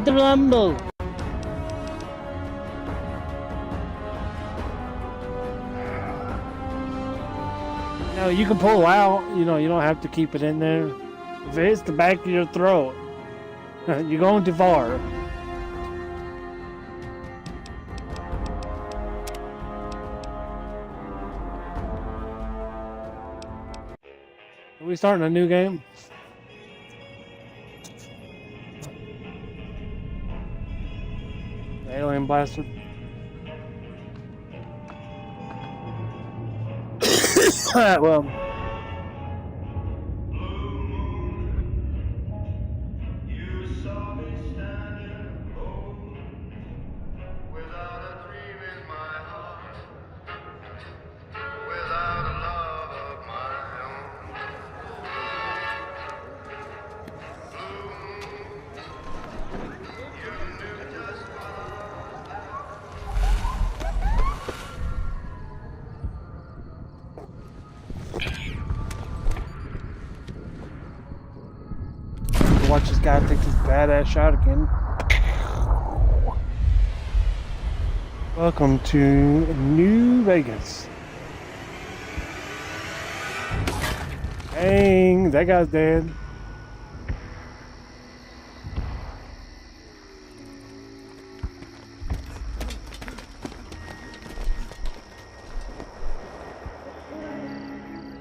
The Rumble. No, you can pull out. You know, you don't have to keep it in there. If it hits the back of your throat, you're going too far. Are we starting a new game? Alien Blaster. Alright, well. Watch this guy take this badass shot again. Welcome to New Vegas. Dang, that guy's dead.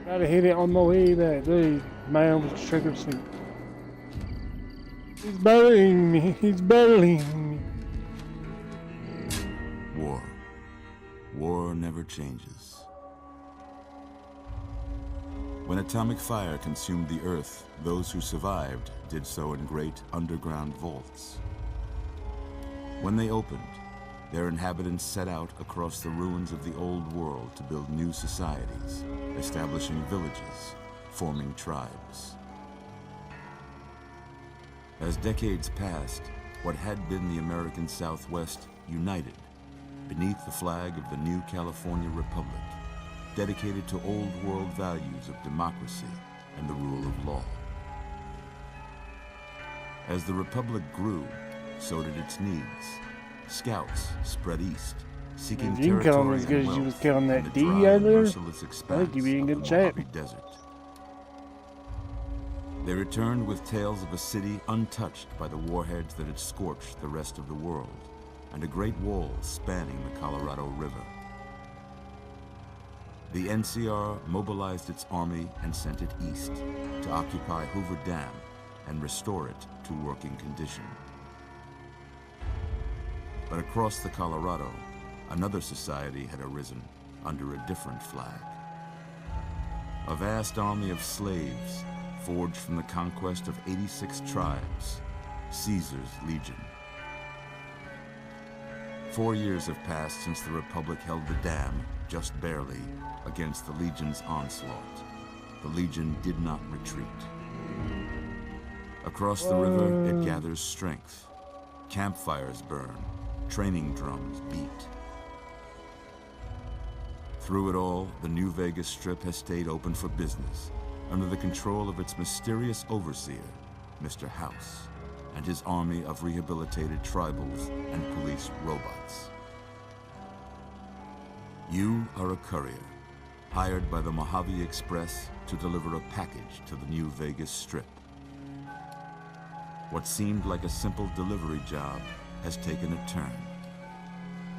Gotta hit it on the way back. Dude, man with the trigger seat. He's burying me. He's burying me. War. War never changes. When atomic fire consumed the Earth, those who survived did so in great underground vaults. When they opened, their inhabitants set out across the ruins of the old world to build new societies, establishing villages, forming tribes. As decades passed, what had been the American Southwest united beneath the flag of the new California Republic, dedicated to old world values of democracy and the rule of law. As the Republic grew, so did its needs. Scouts spread east, seeking you can kill him territory as good and as you was wealth killing in that the D dry, earlier. merciless I expanse think you'd be in of good the shape. Mojave Desert. They returned with tales of a city untouched by the warheads that had scorched the rest of the world, and a great wall spanning the Colorado River. The NCR mobilized its army and sent it east to occupy Hoover Dam and restore it to working condition. But across the Colorado, another society had arisen under a different flag. A vast army of slaves forged from the conquest of 86 tribes, Caesar's Legion. 4 years have passed since the Republic held the dam, just barely, against the Legion's onslaught. The Legion did not retreat. Across the river, it gathers strength. Campfires burn, training drums beat. Through it all, the New Vegas Strip has stayed open for business, under the control of its mysterious overseer, Mr. House, and his army of rehabilitated tribals and police robots. You are a courier, hired by the Mojave Express to deliver a package to the New Vegas Strip. What seemed like a simple delivery job has taken a turn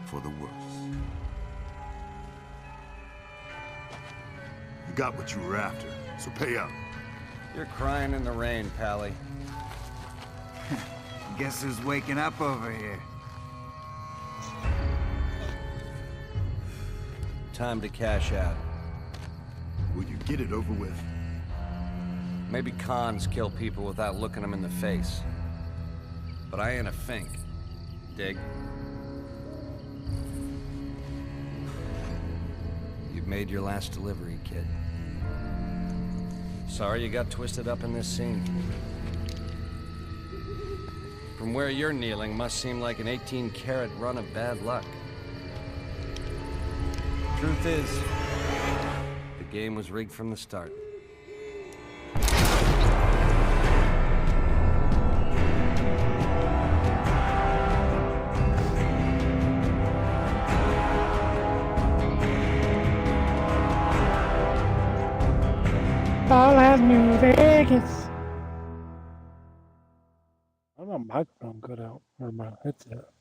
for the worse. You got what you were after, so pay up. You're crying in the rain, Pally. Guess who's waking up over here? Time to cash out. Will you get it over with? Maybe cons kill people without looking them in the face. But I ain't a fink. Dig? You've made your last delivery, kid. Sorry you got twisted up in this scene. From where you're kneeling must seem like an 18-carat run of bad luck. Truth is, the game was rigged from the start. Fallout New Vegas. I don't know, my microphone cut out. Or my headset.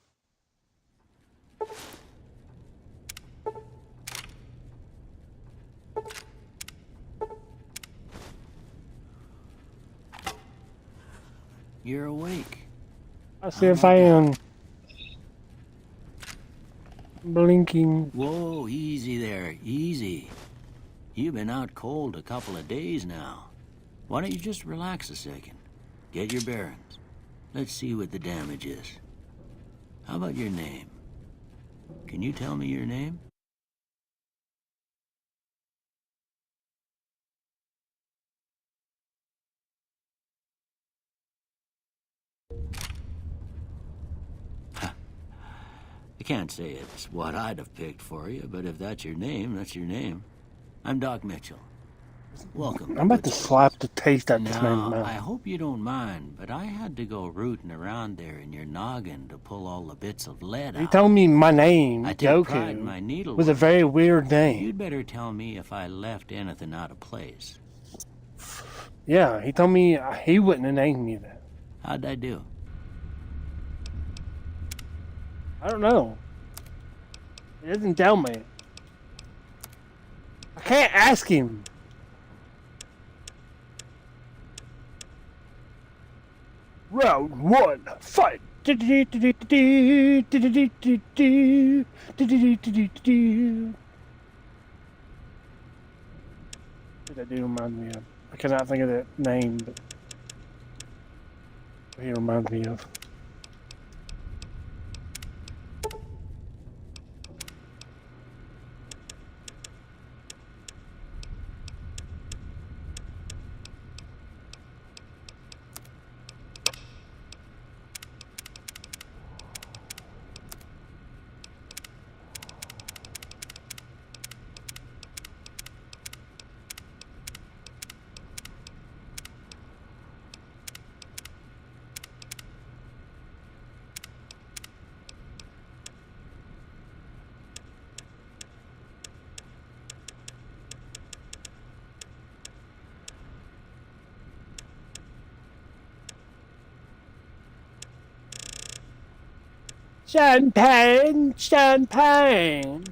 You're awake. I'll see if I am blinking. Whoa, easy there, easy. You've been out cold a couple of days now. Why don't you just relax a second? Get your bearings. Let's see what the damage is. How about your name? Can you tell me your name? I can't say it's what I'd have picked for you, but if that's your name, that's your name. I'm Doc Mitchell. Welcome. I'm about to slap the taste out of this man's Now, mouth. I hope you don't mind, but I had to go rooting around there in your noggin to pull all the bits of lead He out. told me my name, I take pride in Goku, my needle. was a very weird name. You'd better tell me if I left anything out of place. Yeah, he told me he wouldn't have named me that. How'd I do? I don't know. He doesn't tell me. I can't ask him. Round one, fight. Did that dude remind me of? I cannot think of that name, but he reminds me of. Champagne, champagne.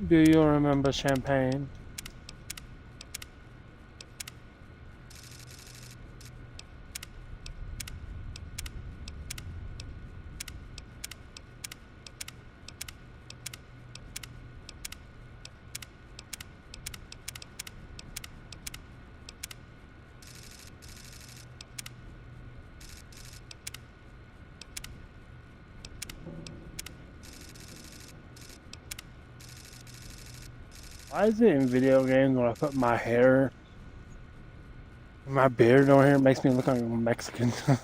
Do you remember champagne? Why is it in video games when I put my hair, my beard on here, it makes me look like a Mexican? I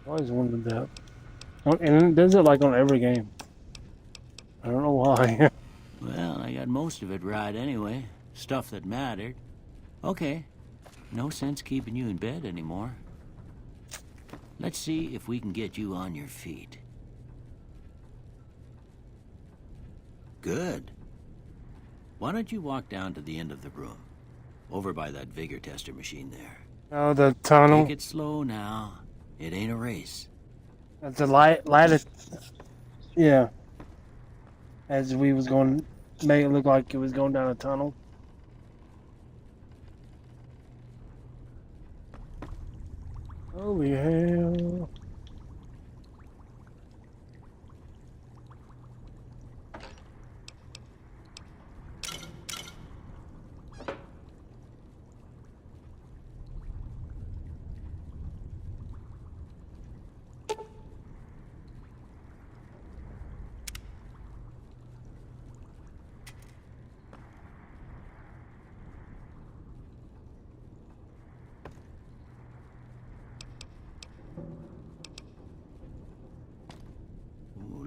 always wondered that. Oh, and it does it like on every game. I don't know why. Well, I got most of it right anyway. Stuff that mattered. Okay. No sense keeping you in bed anymore. Let's see if we can get you on your feet. Good. Why don't you walk down to the end of the room? Over by that vigor tester machine there. Oh, the tunnel. Take it slow now. It ain't a race. That's the light. Yeah. As we was going, make it look like it was going down a tunnel. Holy hell.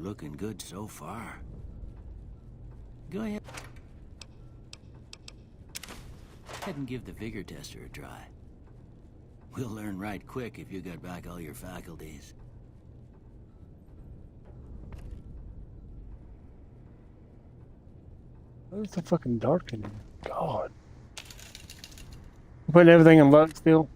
looking good so far. Go ahead and give the vigor tester a try. We'll learn right quick if you got back all your faculties. It's so fucking dark in here. God. Putting everything in luck still.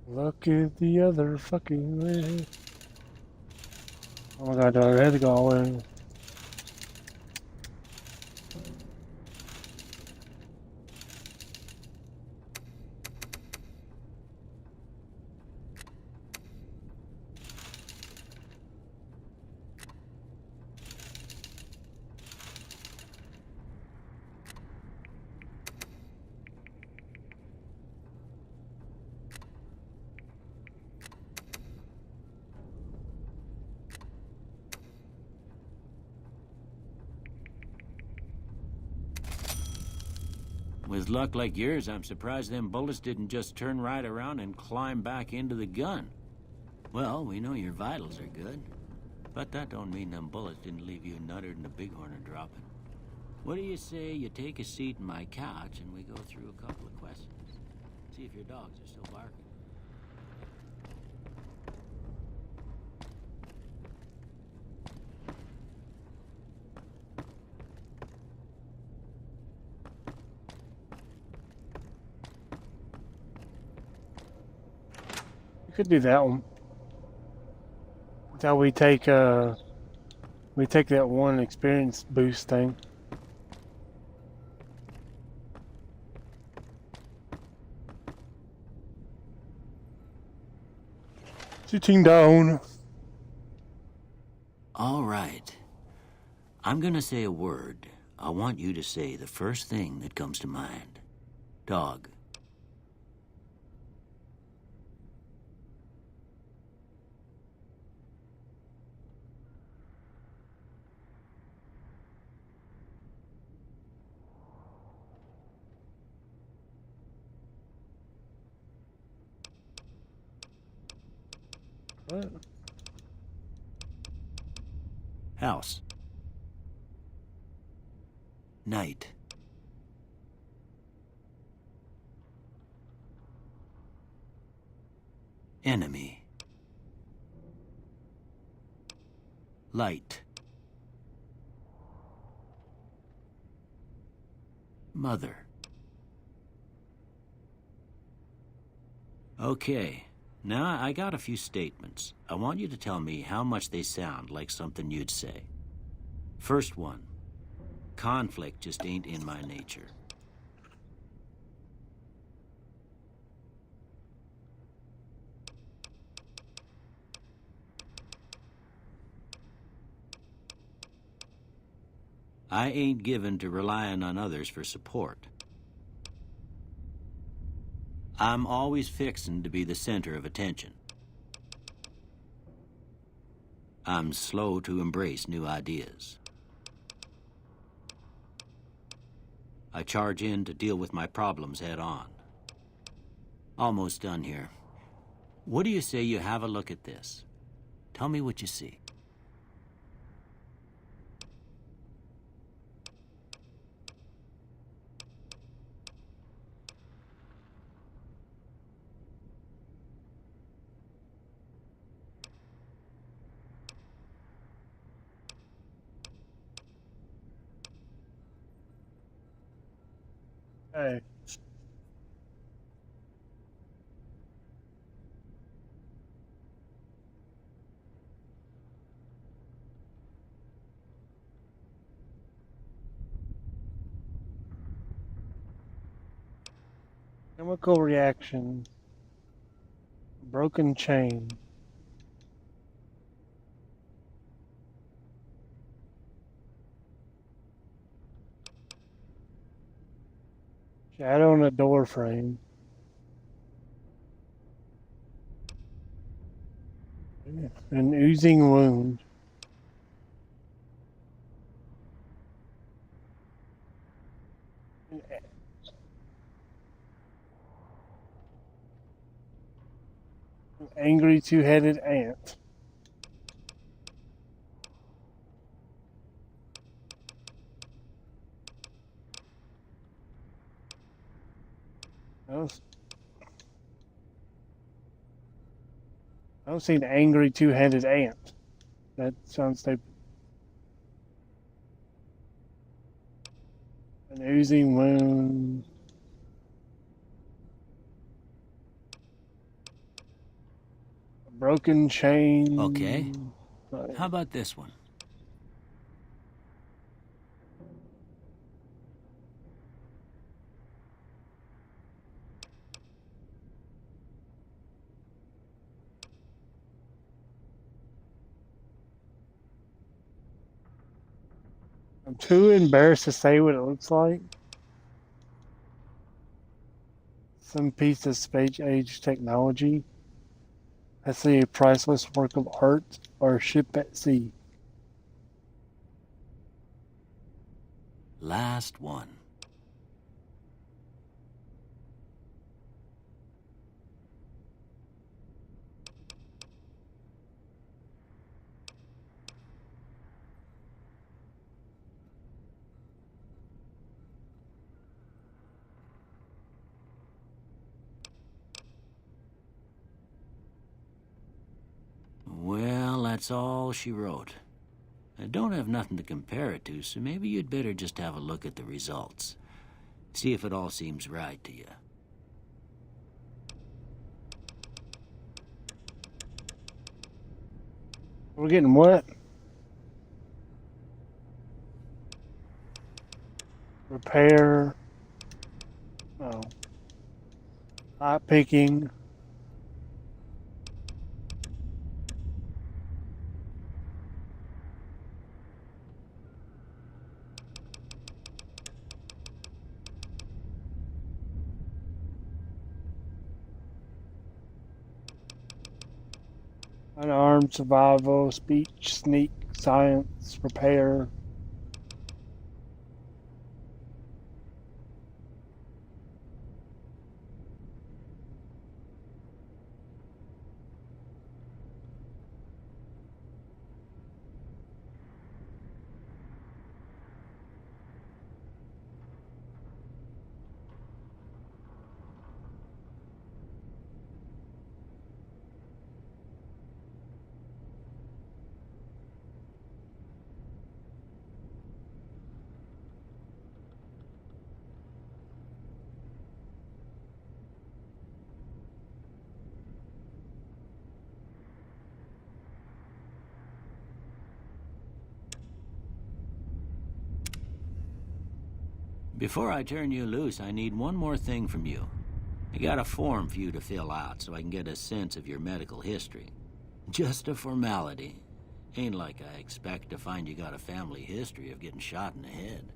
Luck is the other fucking way. Oh my god, dog, I had to go all the way. With luck like yours, I'm surprised them bullets didn't just turn right around and climb back into the gun. Well, we know your vitals are good, but that don't mean them bullets didn't leave you nuttered and a bighorn dropping. What do you say you take a seat in my couch and we go through a couple of questions? See if your dogs are still barking. Could do that one. That's how we take that one experience boost thing. Sitting down. All right. I'm gonna say a word. I want you to say the first thing that comes to mind. Dog. What? House. Night. Enemy. Light. Mother. Okay. Now, I got a few statements. I want you to tell me how much they sound like something you'd say. First one. Conflict just ain't in my nature. I ain't given to relying on others for support. I'm always fixin' to be the center of attention. I'm slow to embrace new ideas. I charge in to deal with my problems head on. Almost done here. What do you say you have a look at this? Tell me what you see. Hey. Chemical reaction. Broken chain. Shadow on a door frame. An oozing wound. Angry two-headed ant. I don't see an angry two-headed ant. That sounds stupid. An oozing wound. A broken chain. Okay. How about this one? I'm too embarrassed to say what it looks like. Some piece of space age technology. I see a priceless work of art or a ship at sea. Last one. Well, that's all she wrote. I don't have nothing to compare it to, so maybe you'd better just have a look at the results. See if it all seems right to you. We're getting what? Repair. Oh. Hot picking. Unarmed survival, speech, sneak, science, repair. Before I turn you loose, I need one more thing from you. I got a form for you to fill out so I can get a sense of your medical history. Just a formality. Ain't like I expect to find you got a family history of getting shot in the head.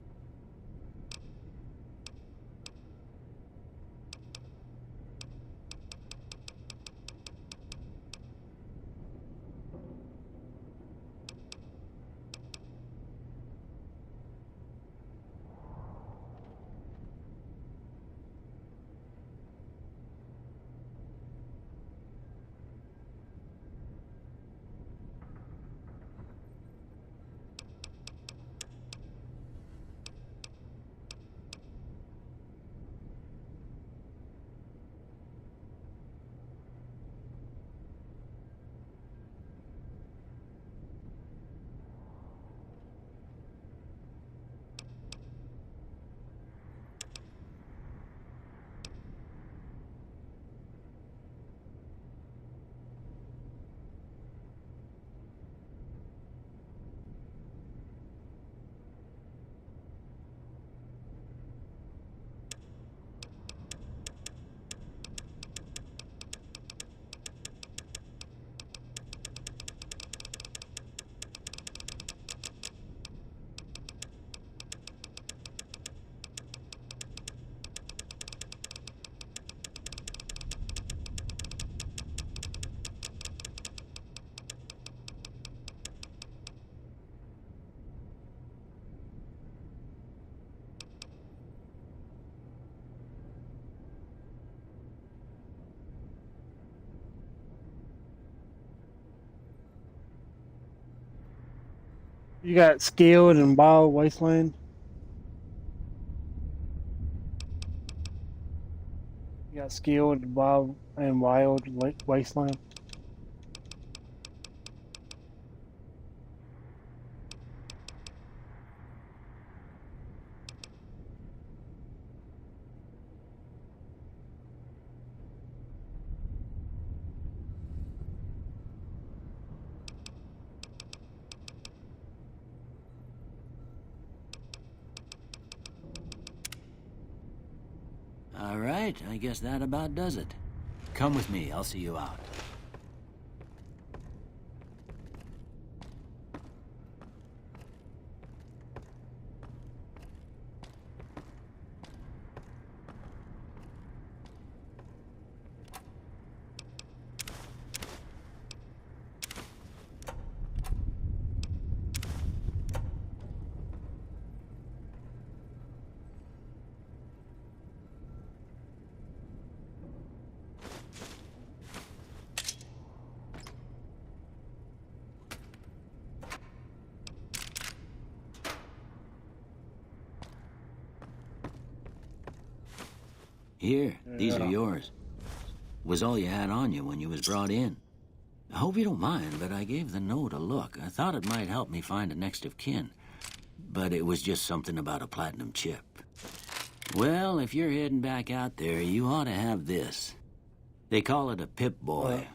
You got Skilled and Wild Wasteland. You got Skilled and Wild Wasteland. All right, I guess that about does it. Come with me, I'll see you out. Here, these are yours. Was all you had on you when you was brought in. I hope you don't mind, but I gave the note a look. I thought it might help me find a next of kin. But it was just something about a platinum chip. Well, if you're heading back out there, you ought to have this. They call it a Pip-Boy.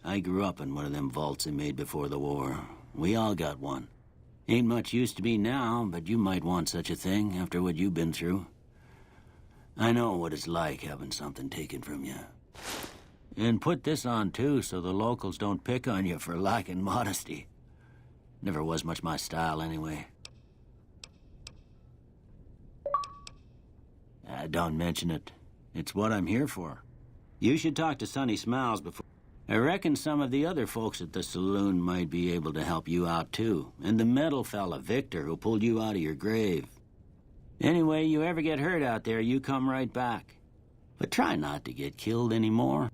I grew up in one of them vaults they made before the war. We all got one. Ain't much use to me now, but you might want such a thing after what you've been through. I know what it's like having something taken from you. And put this on, too, so the locals don't pick on you for lacking modesty. Never was much my style, anyway. Don't mention it. It's what I'm here for. You should talk to Sonny Smiles before... I reckon some of the other folks at the saloon might be able to help you out, too. And the metal fella, Victor, who pulled you out of your grave. Anyway, you ever get hurt out there, you come right back. But try not to get killed anymore.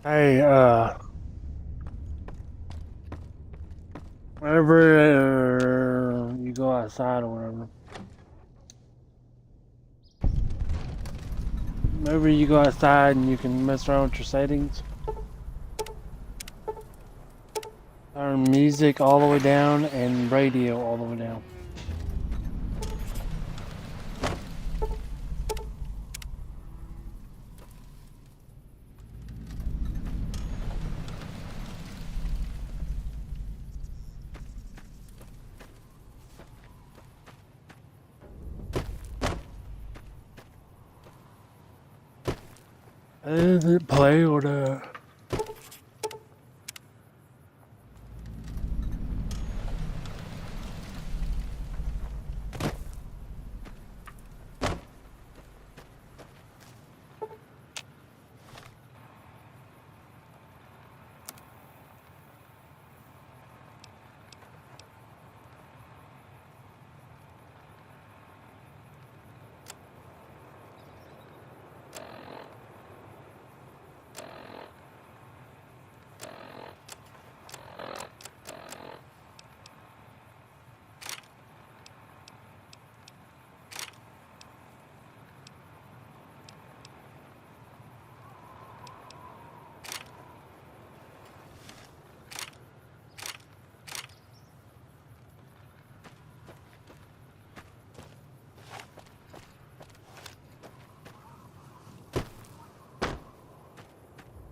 Hey, whenever you go outside or whatever, whenever you go outside and you can mess around with your settings, turn music all the way down and radio all the way down. Does it play or the?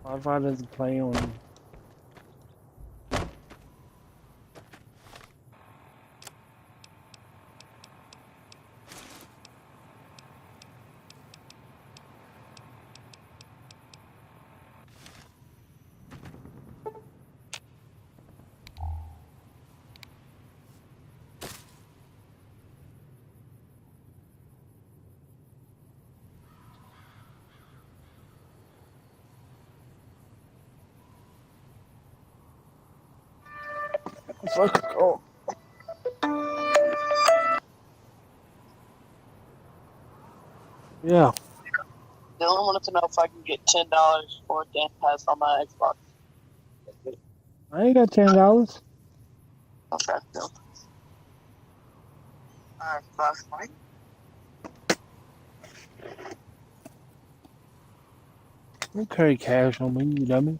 Wi-Fi doesn't play on. Fuck. Oh. Yeah. Dylan wanted to know if I can get $10 for Game Pass on my Xbox. I ain't got $10. Okay, no. Xbox Mike. Don't carry cash on me, you dummy.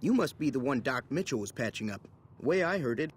You must be the one Doc Mitchell was patching up. The way I heard it...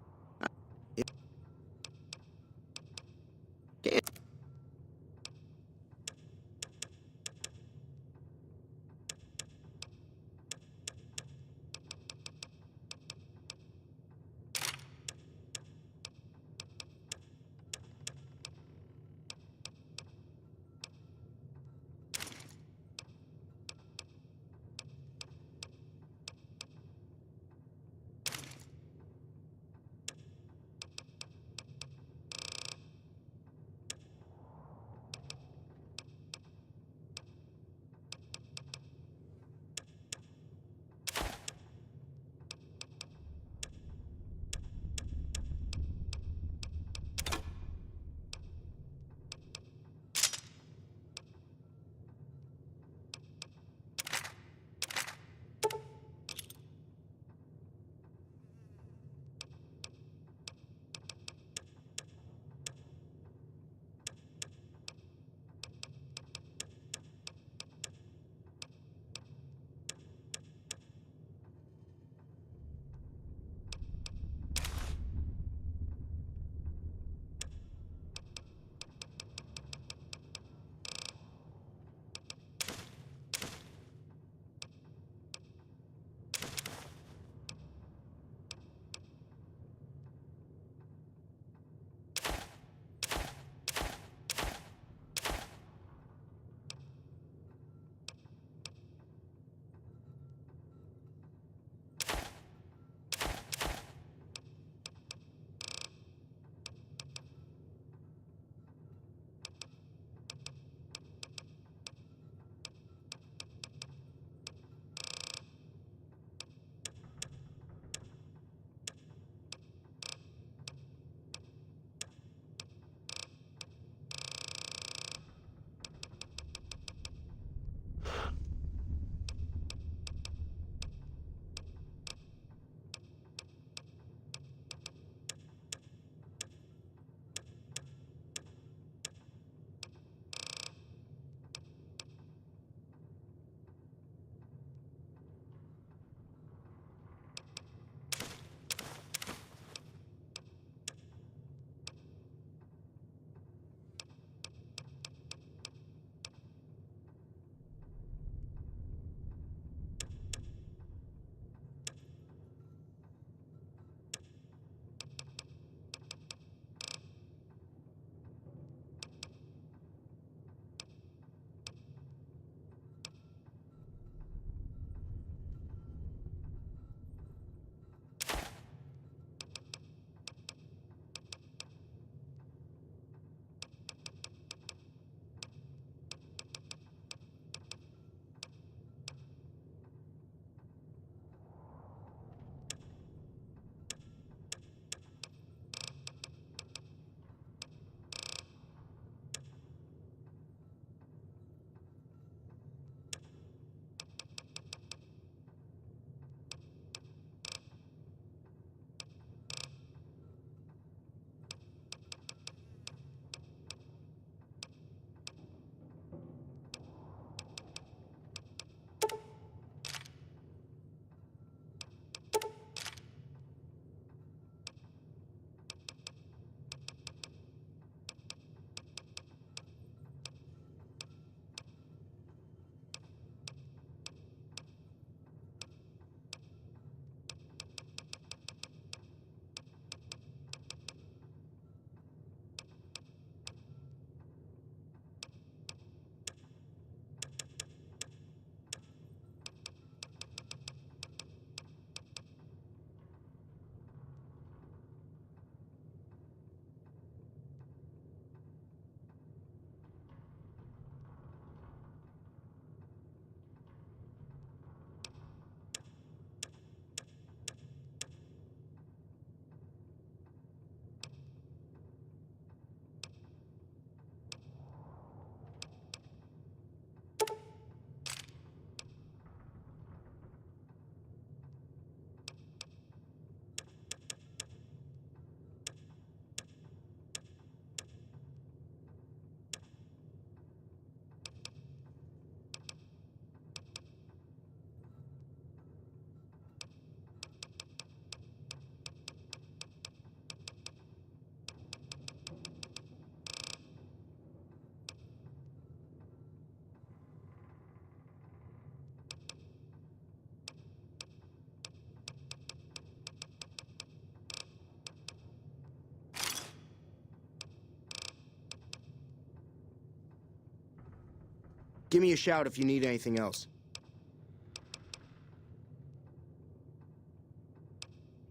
Give me a shout if you need anything else.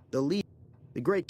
The great...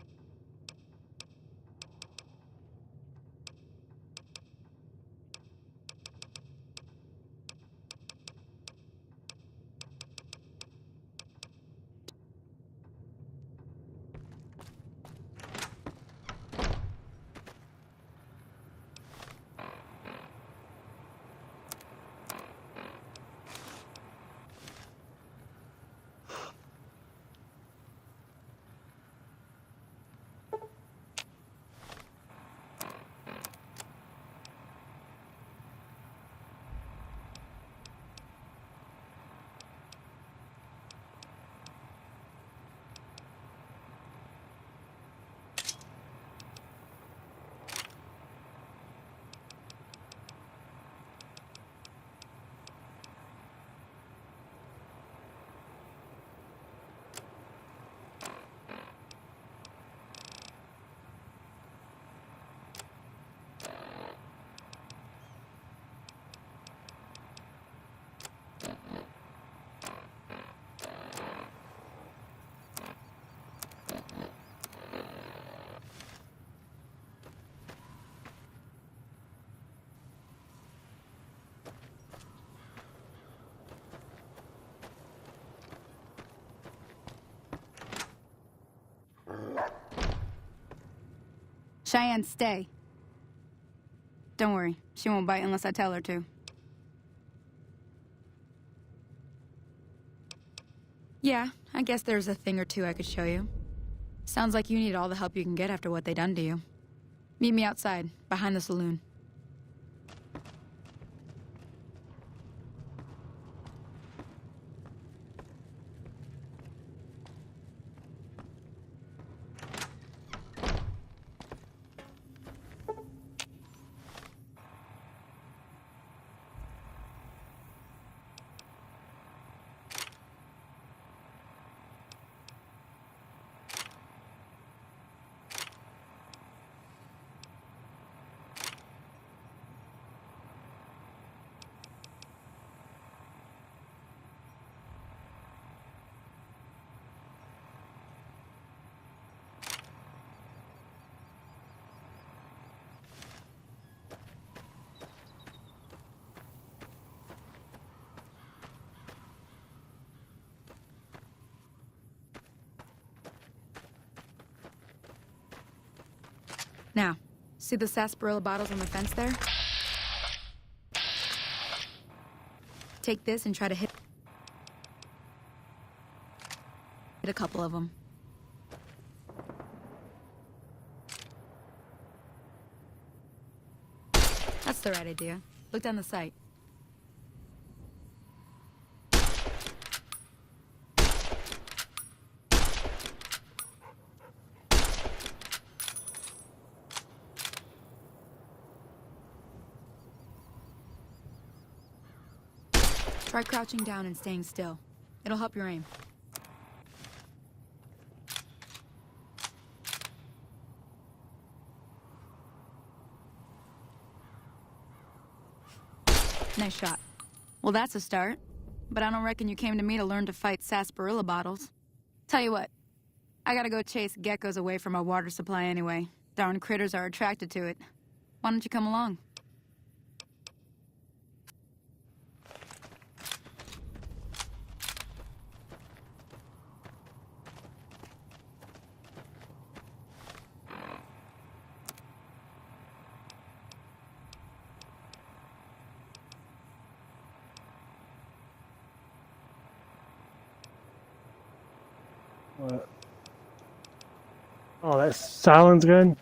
Cheyenne, stay. Don't worry, she won't bite unless I tell her to. Yeah, I guess there's a thing or two I could show you. Sounds like you need all the help you can get after what they done to you. Meet me outside, behind the saloon. Now, see the sarsaparilla bottles on the fence there? Take this and try to hit a couple of them. That's the right idea. Look down the sight. Try crouching down and staying still. It'll help your aim. Nice shot. Well, that's a start. But I don't reckon you came to me to learn to fight sarsaparilla bottles. Tell you what, I gotta go chase geckos away from our water supply anyway. Darn critters are attracted to it. Why don't you come along? What? Oh, that silence gun?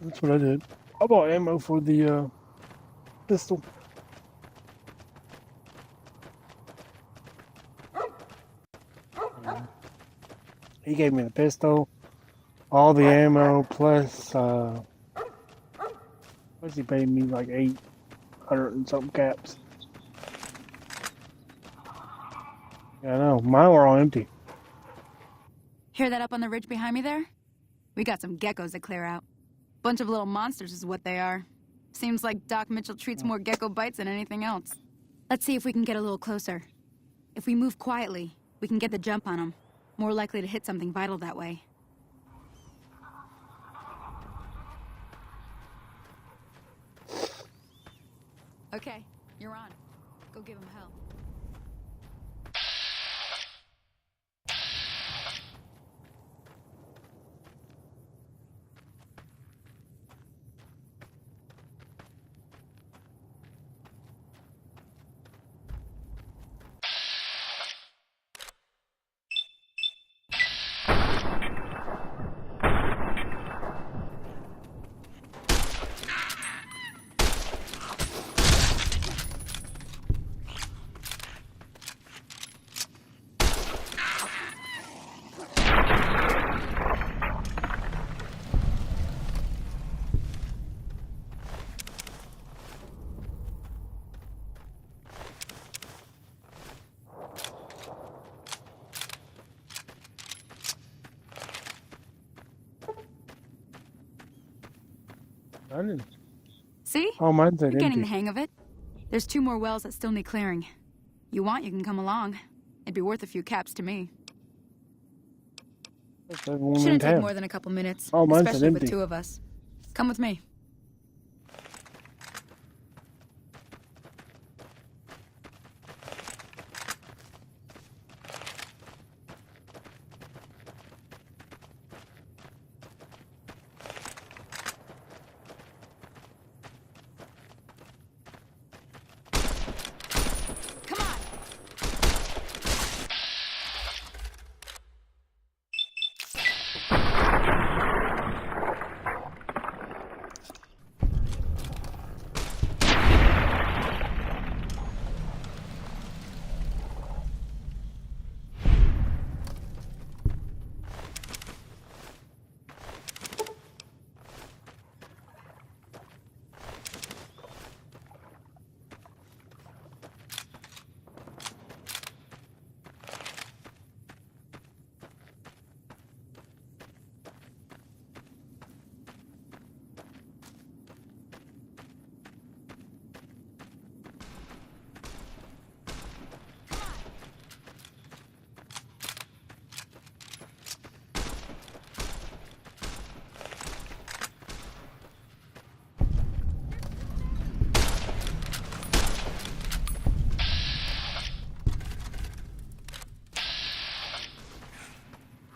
That's what I did. I bought ammo for the pistol. He gave me the pistol, all the ammo, plus he paid me like 800 and something caps. Yeah, I know. Mine were all empty. Hear that up on the ridge behind me there? We got some geckos to clear out. Bunch of little monsters is what they are. Seems like Doc Mitchell treats more gecko bites than anything else. Let's see if we can get a little closer. If we move quietly, we can get the jump on them. More likely to hit something vital that way. Okay, you're on. Go give him hell. See? Oh, mine's You're getting empty. the hang of it. There's 2 more wells that still need clearing. You want, you can come along. It'd be worth a few caps to me. Shouldn't take more than a couple minutes, Oh, mine's especially with empty. 2 of us. Come with me. Come on.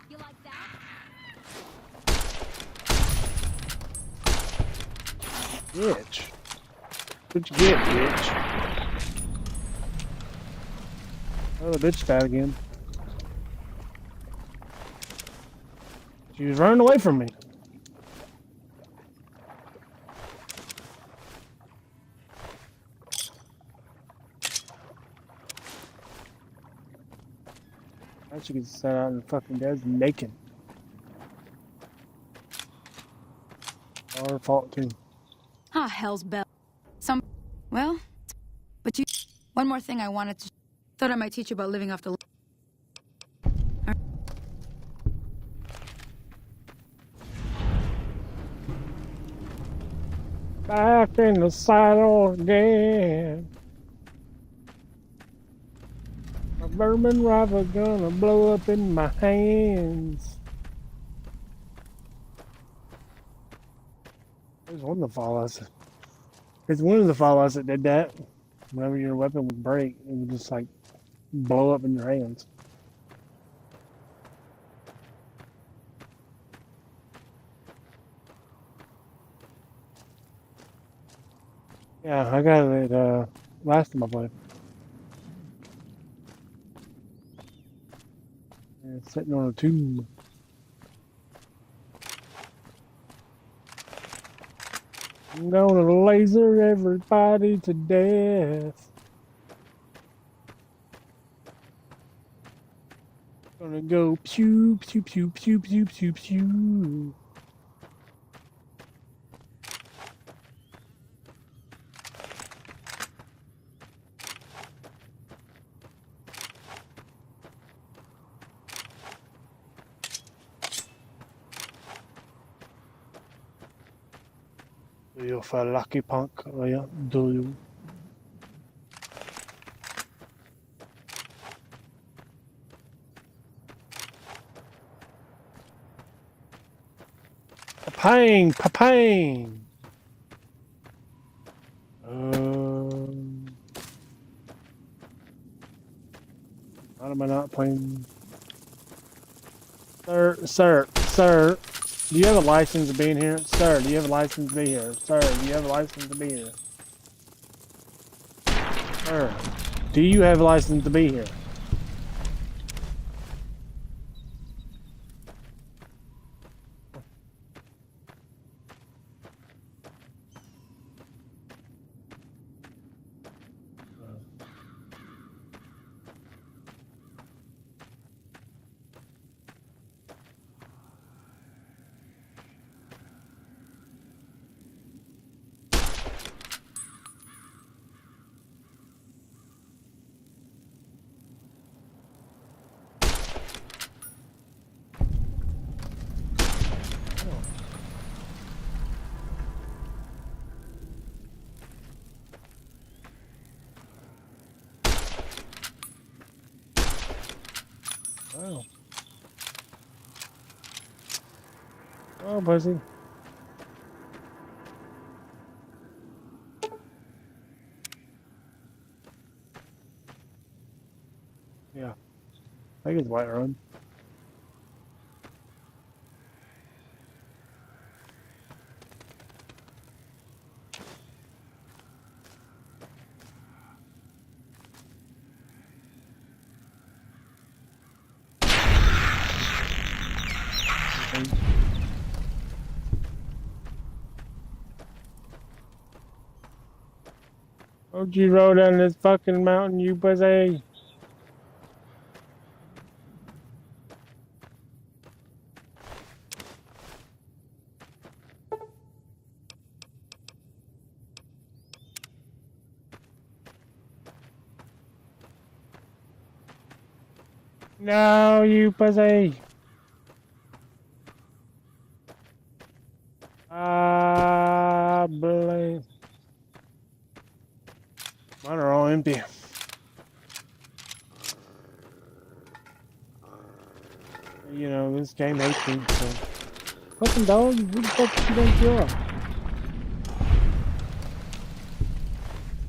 You like that? Bitch. What'd you get, bitch? Oh, the bitch died again. She was running away from me. Now she gets sent out in the fucking desert naked. Our fault too. Ah, hell's bell. Well, but you... One more thing I wanted to... Thought I might teach you about living off the... Back in the saddle again. A bourbon rifle gonna blow up in my hands. There's one of the fallouts. It's one of the fallouts that did that. Whenever your weapon would break, it would just like blow up in your hands. Yeah, I got it last time I played. And it's sitting on a tomb. I'm gonna laser everybody to death. Gonna go pew, pew, pew, pew, pew, pew, pew. Do you feel lucky, punk? Oh, yeah, do you? Papang, papang. Why am I not playing? Sir, do you have a license to be in here? Sir, do you have a license to be here? Sir, do you have a license to be here? Sir, do you have a license to be here? Wow. Oh, pussy. Yeah. I think it's White Road. Don't you roll down this fucking mountain, you pussy? No, you pussy. Ah, blame. Mine are all empty. You know, this game hates me, so. Fucking dog, who the fuck you gonna kill?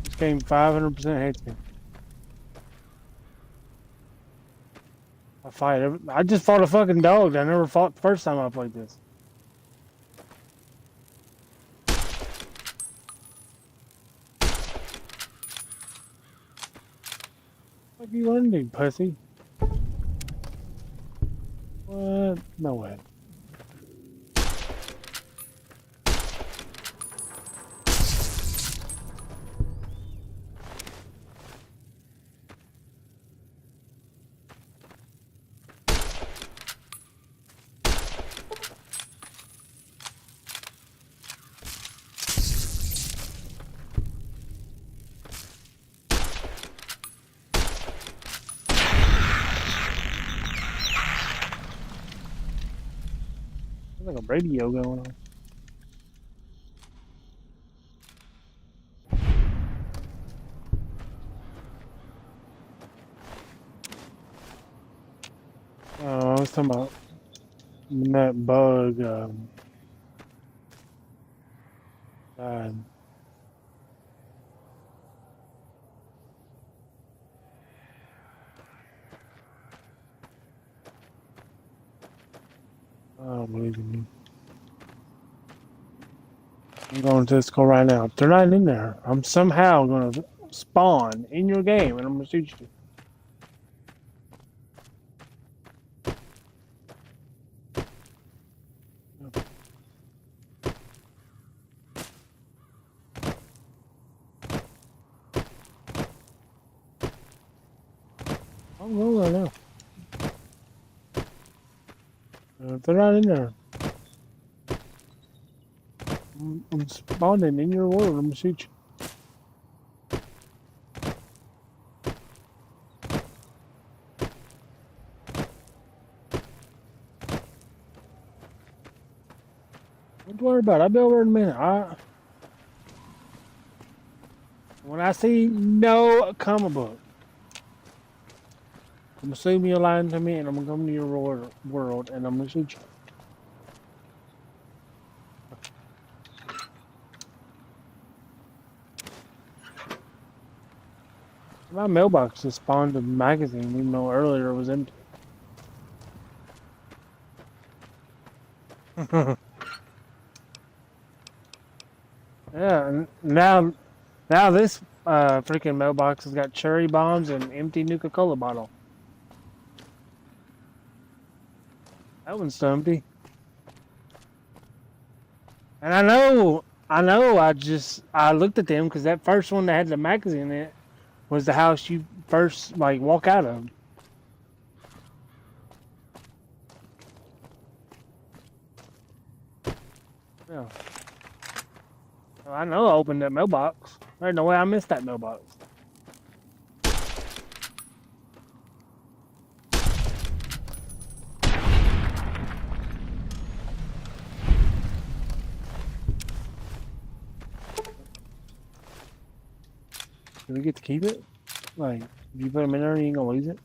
This game 500% hates me. I just fought a fucking dog that I never fought the first time I played this. What you want to do, pussy? What? No way. There's like a radio going on. Oh, I was talking about that bug. Died. I don't believe in you. I'm going to this call right now. If they're not in there, I'm somehow going to spawn in your game and I'm going to shoot you. I'll go right now. If they're not in there, I'm spawning in your world. I'm gonna shoot you. Don't worry about it. I'll be over in a minute. All right. When I see no comic book, I'm assuming you're lying to me, and I'm gonna come to your world, and I'm gonna shoot you. My mailbox just spawned a magazine, even though earlier it was empty. Yeah, and now this freaking mailbox has got cherry bombs and empty Nuka-Cola bottle. That one's empty. And I know, I looked at them because that first one that had the magazine in it was the house you first, like, walk out of. Yeah. Well, I know I opened that mailbox. There's no way I missed that mailbox. Do we get to keep it? Like, if you put them in there, you ain't gonna lose it?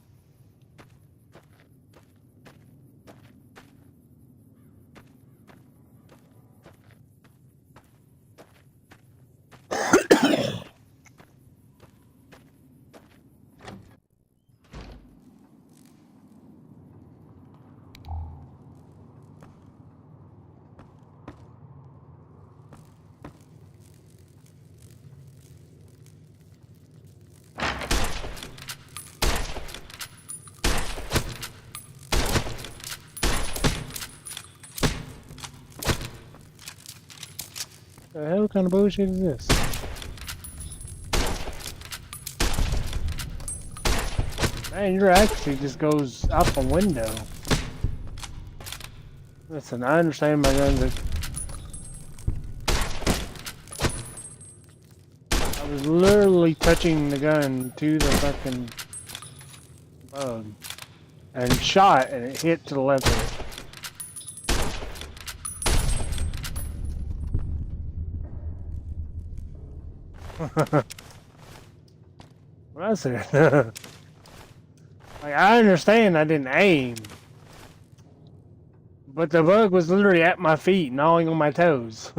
The hell kind of bullshit is this? Man, your accuracy just goes out the window. Listen, I understand my guns. I was literally touching the gun to the fucking bug and shot, and it hit to the left of it. What I said. Like, I understand I didn't aim, but the bug was literally at my feet, gnawing on my toes.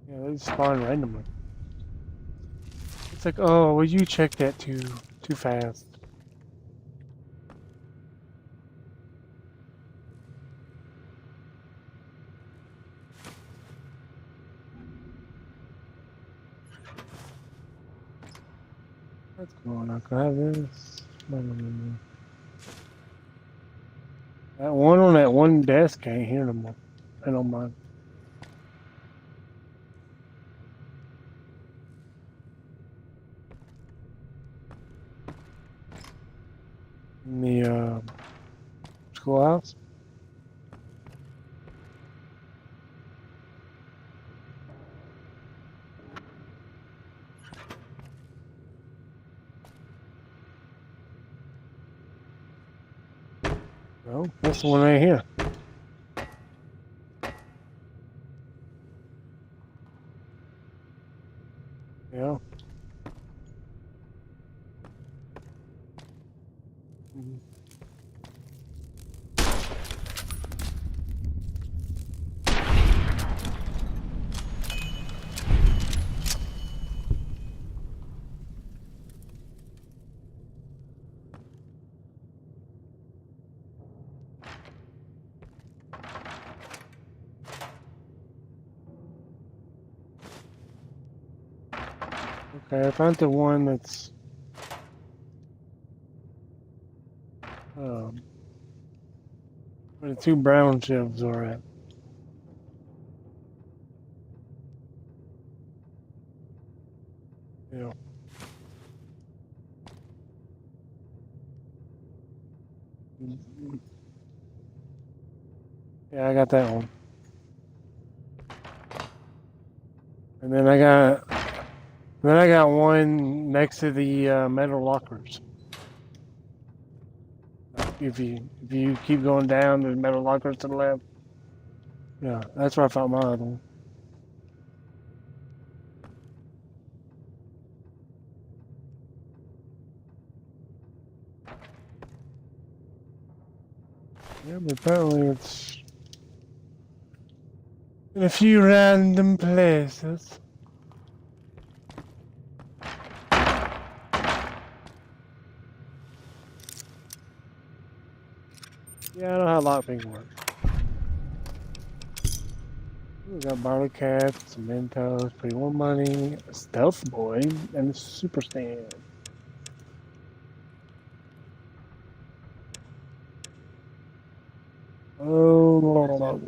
Yeah, they spawn randomly. It's like, oh, well, you checked that too fast. What's going on? Can I have this? No. That one on that one desk can't hear no more. I don't mind. In the schoolhouse. No, that's the one right here. Yeah. Mhm. Okay, I found the one that's where the two brown shelves are at. Yeah. Yeah, I got that one. And then I got one next to the metal lockers. If you keep going down, there's metal lockers to the left. Yeah, that's where I found my other one. Yeah, but apparently it's in a few random places. Yeah, I know how lockpicking works. We got Barley Cat, some Mentos, Pretty More Money, a Stealth Boy, and a Super Stand. Oh,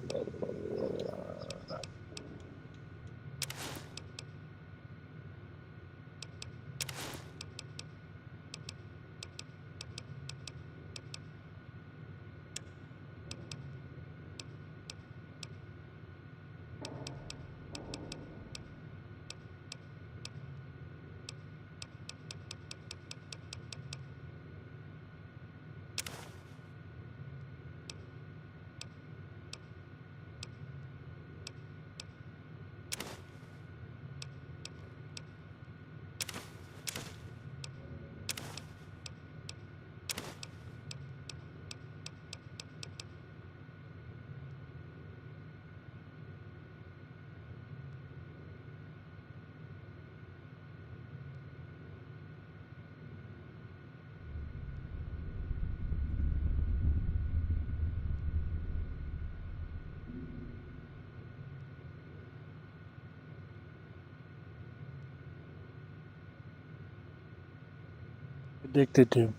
addicted to.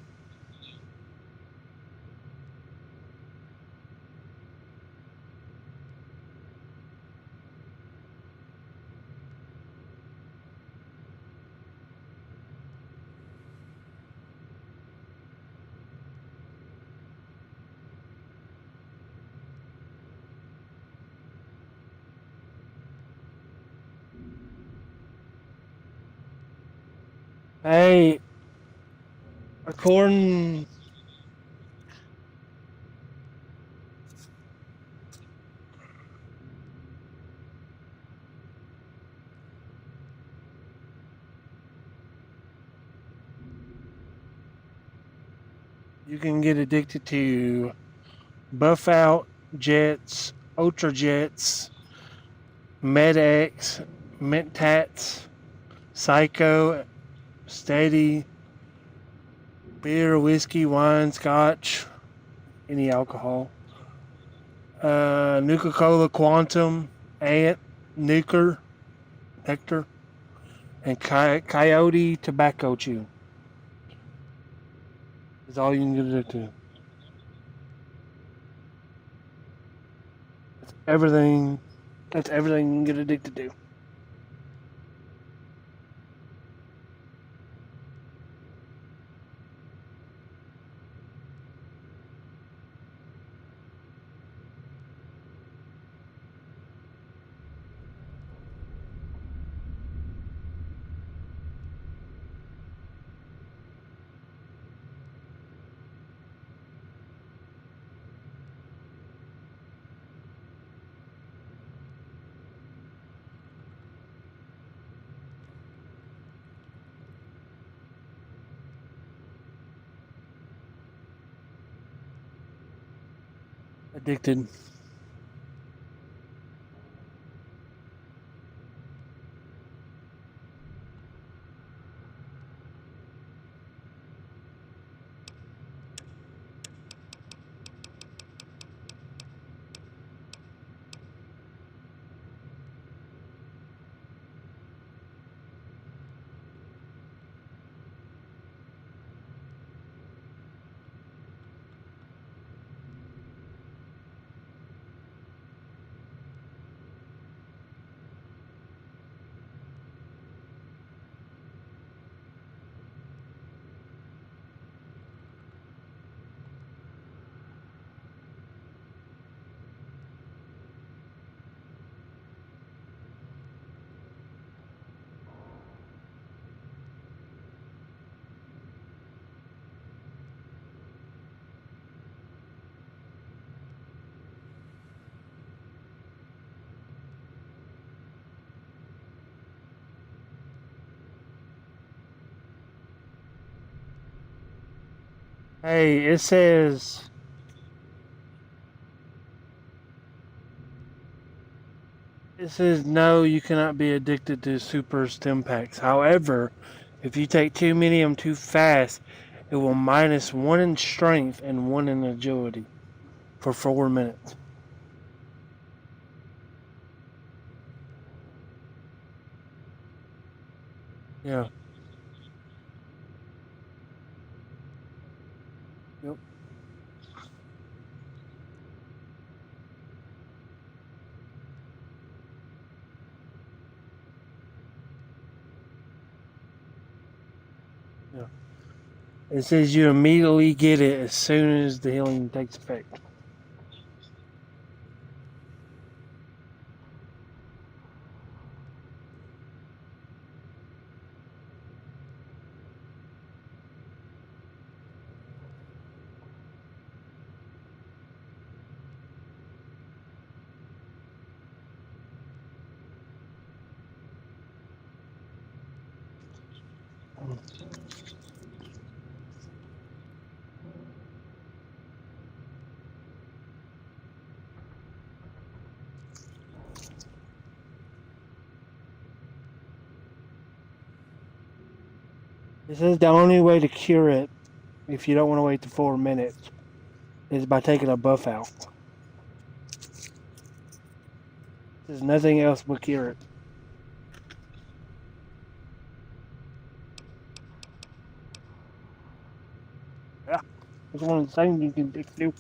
Hey, according you can get addicted to Buff Out, Jets, Ultra Jets, MedX, Mentats, Psycho, Steady, beer, whiskey, wine, scotch, any alcohol. Nuka Cola Quantum, Ant, Nuker, Nectar, and Coyote Tobacco Chew. Is all you can get addicted to. That's everything. That's everything you can get addicted to. Addicted. Hey, it says. It says no, you cannot be addicted to super stim packs. However, if you take too many of them too fast, it will minus 1 in strength and 1 in agility for 4 minutes. Yeah. Yep. Yeah. It says you immediately get it as soon as the healing takes effect. It says the only way to cure it, if you don't want to wait the 4 minutes, is by taking a buff out. There's nothing else but cure it. Yeah, it's one of the things you can do.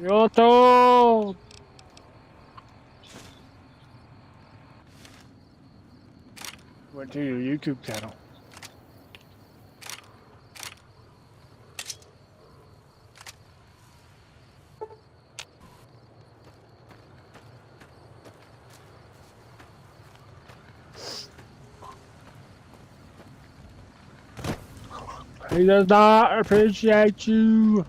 Yoto! Went to your YouTube channel. He does not appreciate you.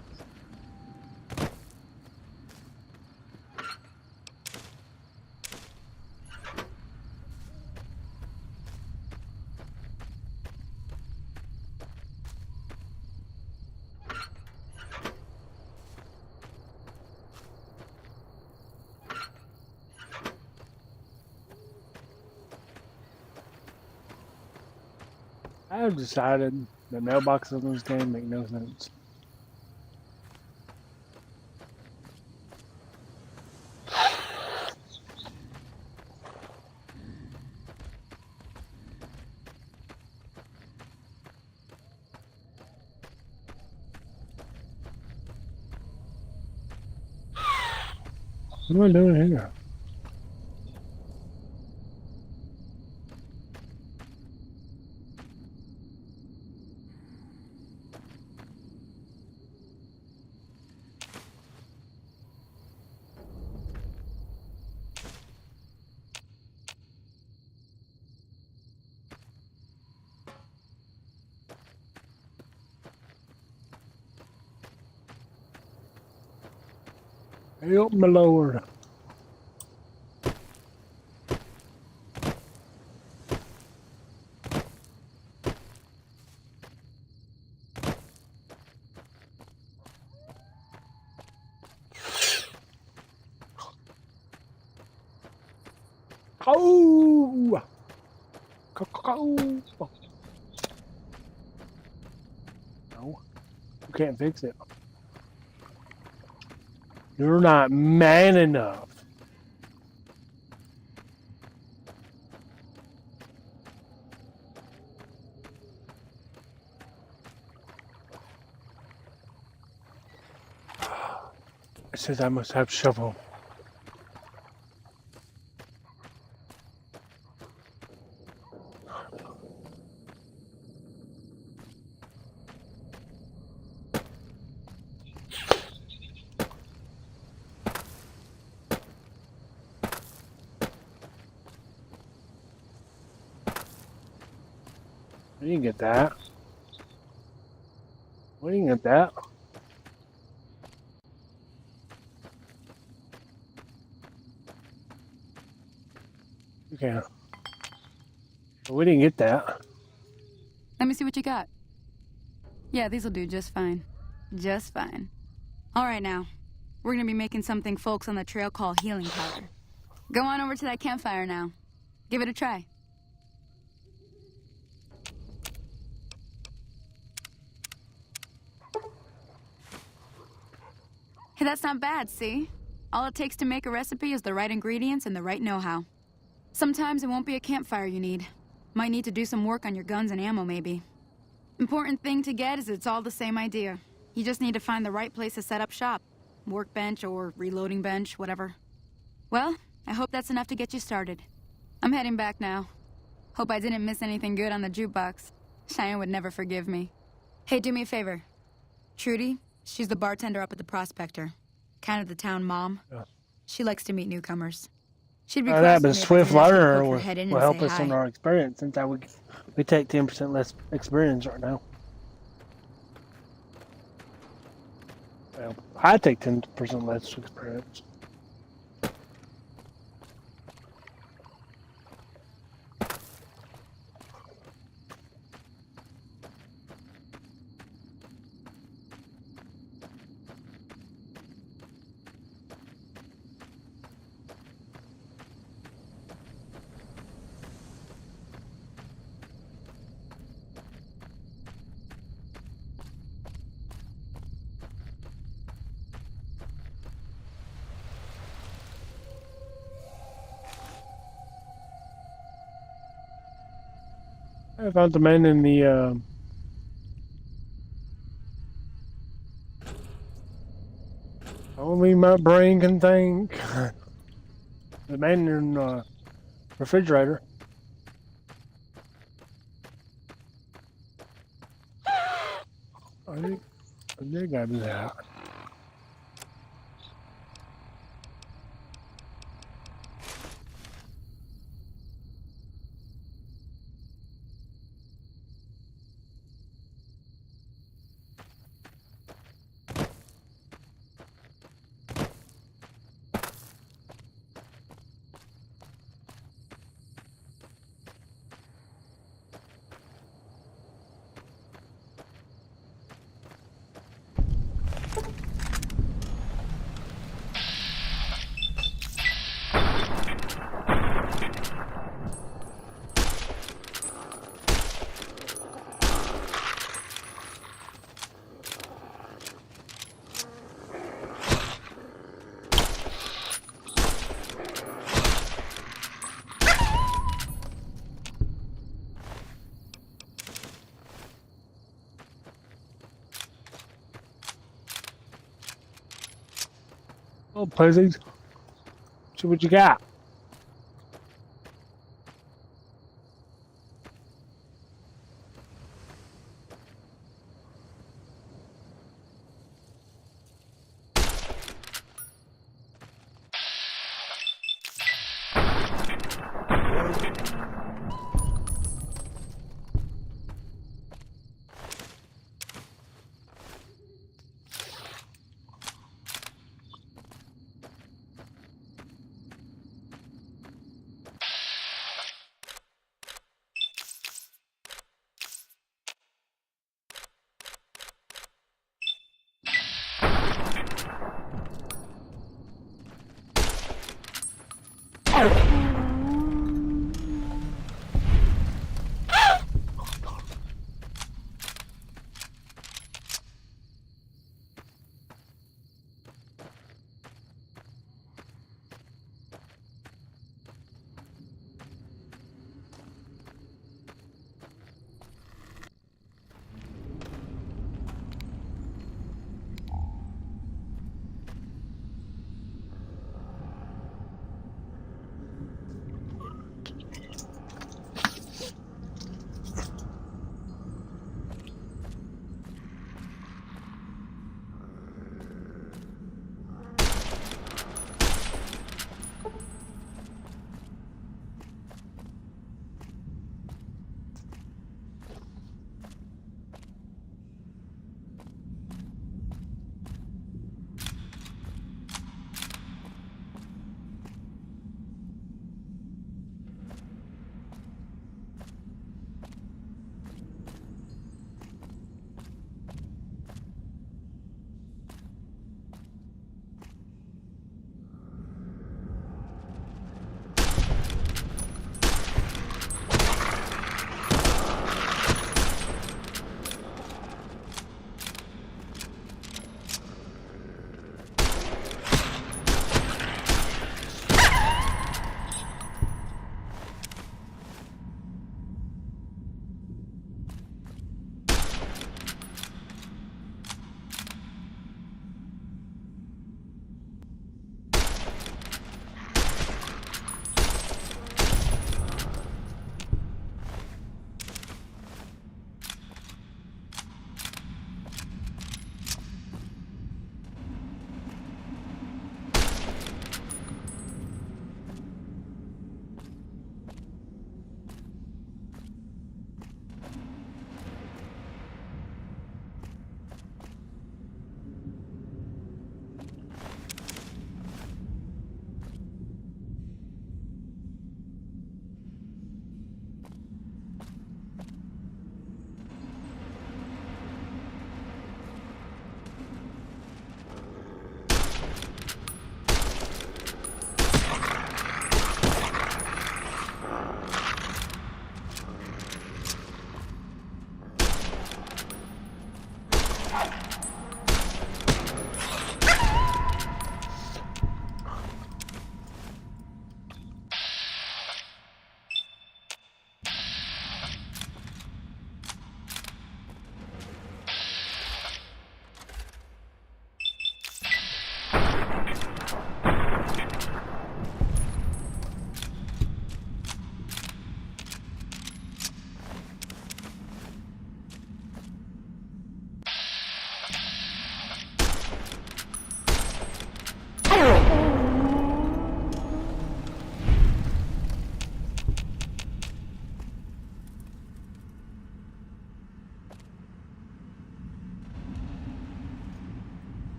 I've decided that mailboxes in this game make no sense. What am I doing here? Help me, Lord. Oh! No, you can't fix it. You're not man enough. It says I must have shovel. I didn't get that. I didn't get that. Okay. But we didn't get that. Let me see what you got. Yeah, these'll do just fine. Just fine. All right, now. We're gonna be making something folks on the trail call healing powder. Go on over to that campfire now. Give it a try. Hey, that's not bad, see? All it takes to make a recipe is the right ingredients and the right know-how. Sometimes it won't be a campfire you need. Might need to do some work on your guns and ammo, maybe. Important thing to get is it's all the same idea. You just need to find the right place to set up shop. Workbench or reloading bench, whatever. Well, I hope that's enough to get you started. I'm heading back now. Hope I didn't miss anything good on the jukebox. Cheyenne would never forgive me. Hey, do me a favor. Trudy, she's the bartender up at the Prospector. Kind of the town mom. Yeah. She likes to meet newcomers. She'd be That, but cross Swift with me if I didn't Learner poke her will head in will and help say us on hi. our experience since we take 10% less experience right now. Well, I take 10% less experience. I found the man in the only my brain can think. The man in the refrigerator. I think I do that. Oh, pussies. See what you got.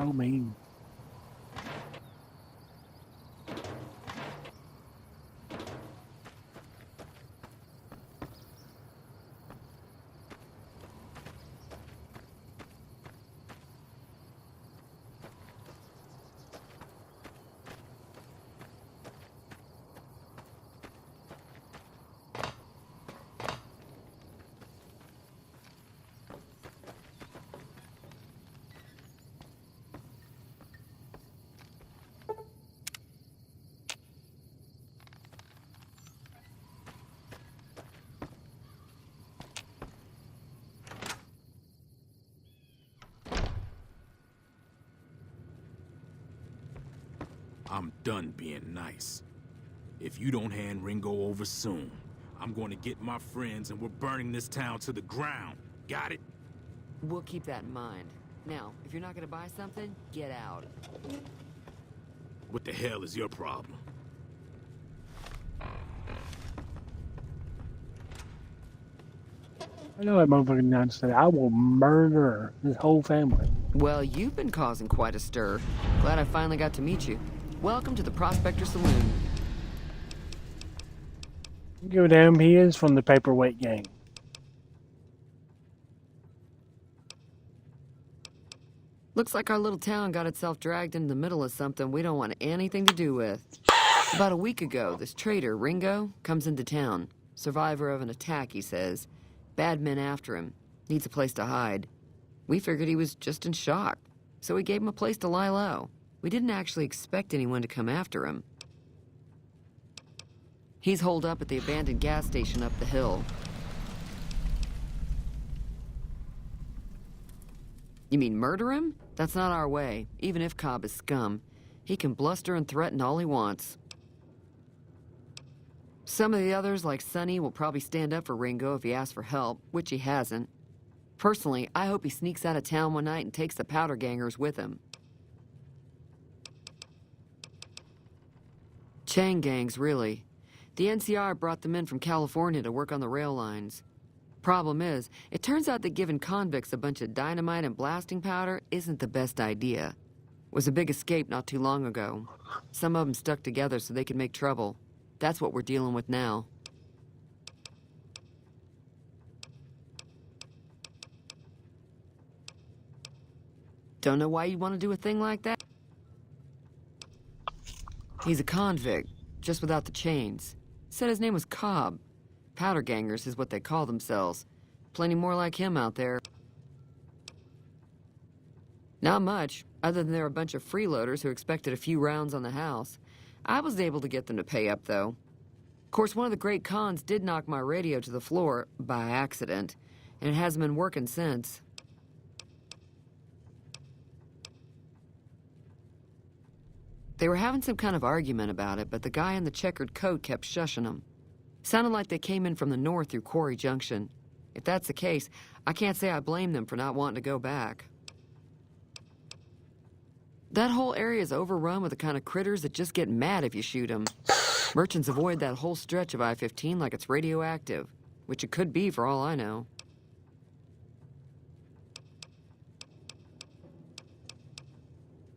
So mean. I'm done being nice. If you don't hand Ringo over soon, I'm going to get my friends and we're burning this town to the ground. Got it? We'll keep that in mind. Now, if you're not gonna buy something, get out. What the hell is your problem? I know that motherfucking nonsense. Said I will murder his whole family. Well, you've been causing quite a stir. Glad I finally got to meet you. Welcome to the Prospector Saloon. Give a damn, he is from the Paperweight Gang. Looks like our little town got itself dragged into the middle of something we don't want anything to do with. About a week ago, this traitor, Ringo, comes into town. Survivor of an attack, he says. Bad men after him. Needs a place to hide. We figured he was just in shock, so we gave him a place to lie low. We didn't actually expect anyone to come after him. He's holed up at the abandoned gas station up the hill. You mean murder him? That's not our way, even if Cobb is scum. He can bluster and threaten all he wants. Some of the others, like Sonny, will probably stand up for Ringo if he asks for help, which he hasn't. Personally, I hope he sneaks out of town one night and takes the powder gangers with him. Chain gangs, really. The NCR brought them in from California to work on the rail lines. Problem is, it turns out that giving convicts a bunch of dynamite and blasting powder isn't the best idea. It was a big escape not too long ago. Some of them stuck together so they could make trouble. That's what we're dealing with now. Don't know why you'd want to do a thing like that? He's a convict, just without the chains. Said his name was Cobb. Powder gangers is what they call themselves. Plenty more like him out there. Not much, other than they're a bunch of freeloaders who expected a few rounds on the house. I was able to get them to pay up, though. Of course, one of the great cons did knock my radio to the floor, by accident, and it hasn't been working since. They were having some kind of argument about it, but the guy in the checkered coat kept shushing them. Sounded like they came in from the north through Quarry Junction. If that's the case, I can't say I blame them for not wanting to go back. That whole area is overrun with the kind of critters that just get mad if you shoot them. Merchants avoid that whole stretch of I-15 like it's radioactive, which it could be for all I know.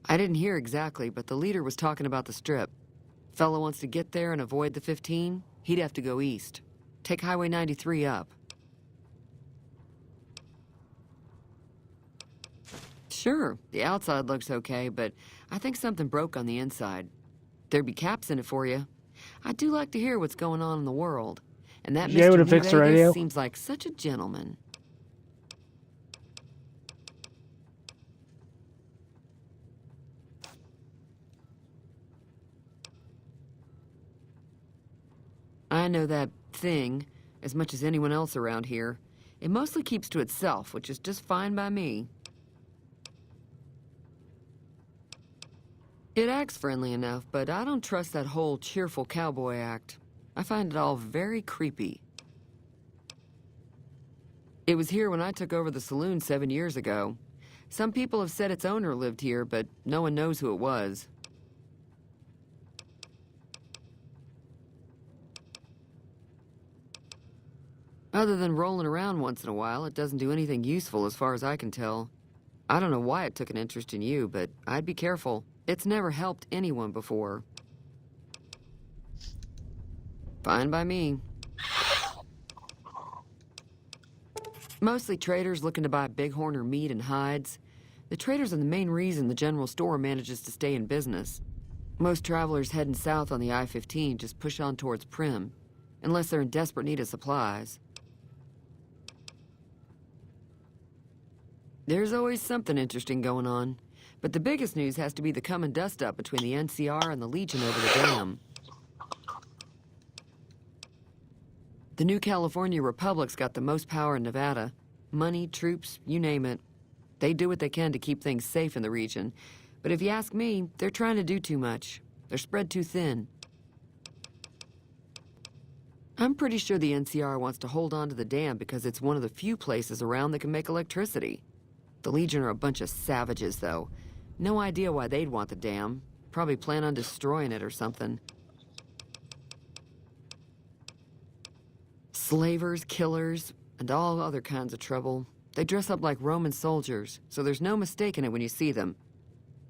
I didn't hear exactly, but the leader was talking about the Strip. Fellow wants to get there and avoid the 15, he'd have to go east. Take Highway 93 up. Sure, the outside looks okay, but I think something broke on the inside. There'd be caps in it for you. I do like to hear what's going on in the world. And that You able Mr. to fix the radio? seems like such a gentleman. I know that thing as much as anyone else around here. It mostly keeps to itself, which is just fine by me. It acts friendly enough, but I don't trust that whole cheerful cowboy act. I find it all very creepy. It was here when I took over the saloon 7 years ago. Some people have said its owner lived here, but no one knows who it was. Other than rolling around once in a while, it doesn't do anything useful as far as I can tell. I don't know why it took an interest in you, but I'd be careful. It's never helped anyone before. Fine by me. Mostly traders looking to buy bighorn or meat and hides. The traders are the main reason the general store manages to stay in business. Most travelers heading south on the I-15 just push on towards Primm, unless they're in desperate need of supplies. There's always something interesting going on, but the biggest news has to be the coming dust-up between the NCR and the Legion over the dam. The new California Republic's got the most power in Nevada. Money, troops, you name it. They do what they can to keep things safe in the region. But if you ask me, they're trying to do too much. They're spread too thin. I'm pretty sure the NCR wants to hold on to the dam because it's one of the few places around that can make electricity. The Legion are a bunch of savages, though. No idea why they'd want the dam. Probably plan on destroying it or something. Slavers, killers, and all other kinds of trouble. They dress up like Roman soldiers, so there's no mistaking it when you see them.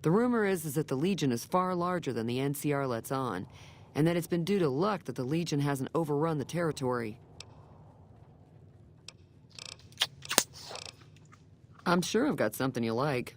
The rumor is that the Legion is far larger than the NCR lets on, and that it's been due to luck that the Legion hasn't overrun the territory. I'm sure I've got something you like.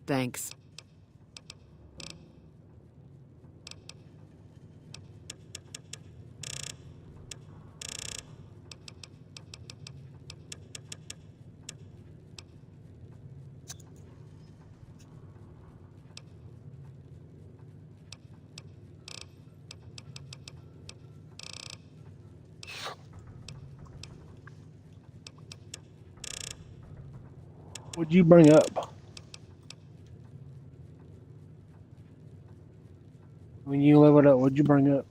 Thanks. What'd you bring up? When you leveled up, what'd you bring up?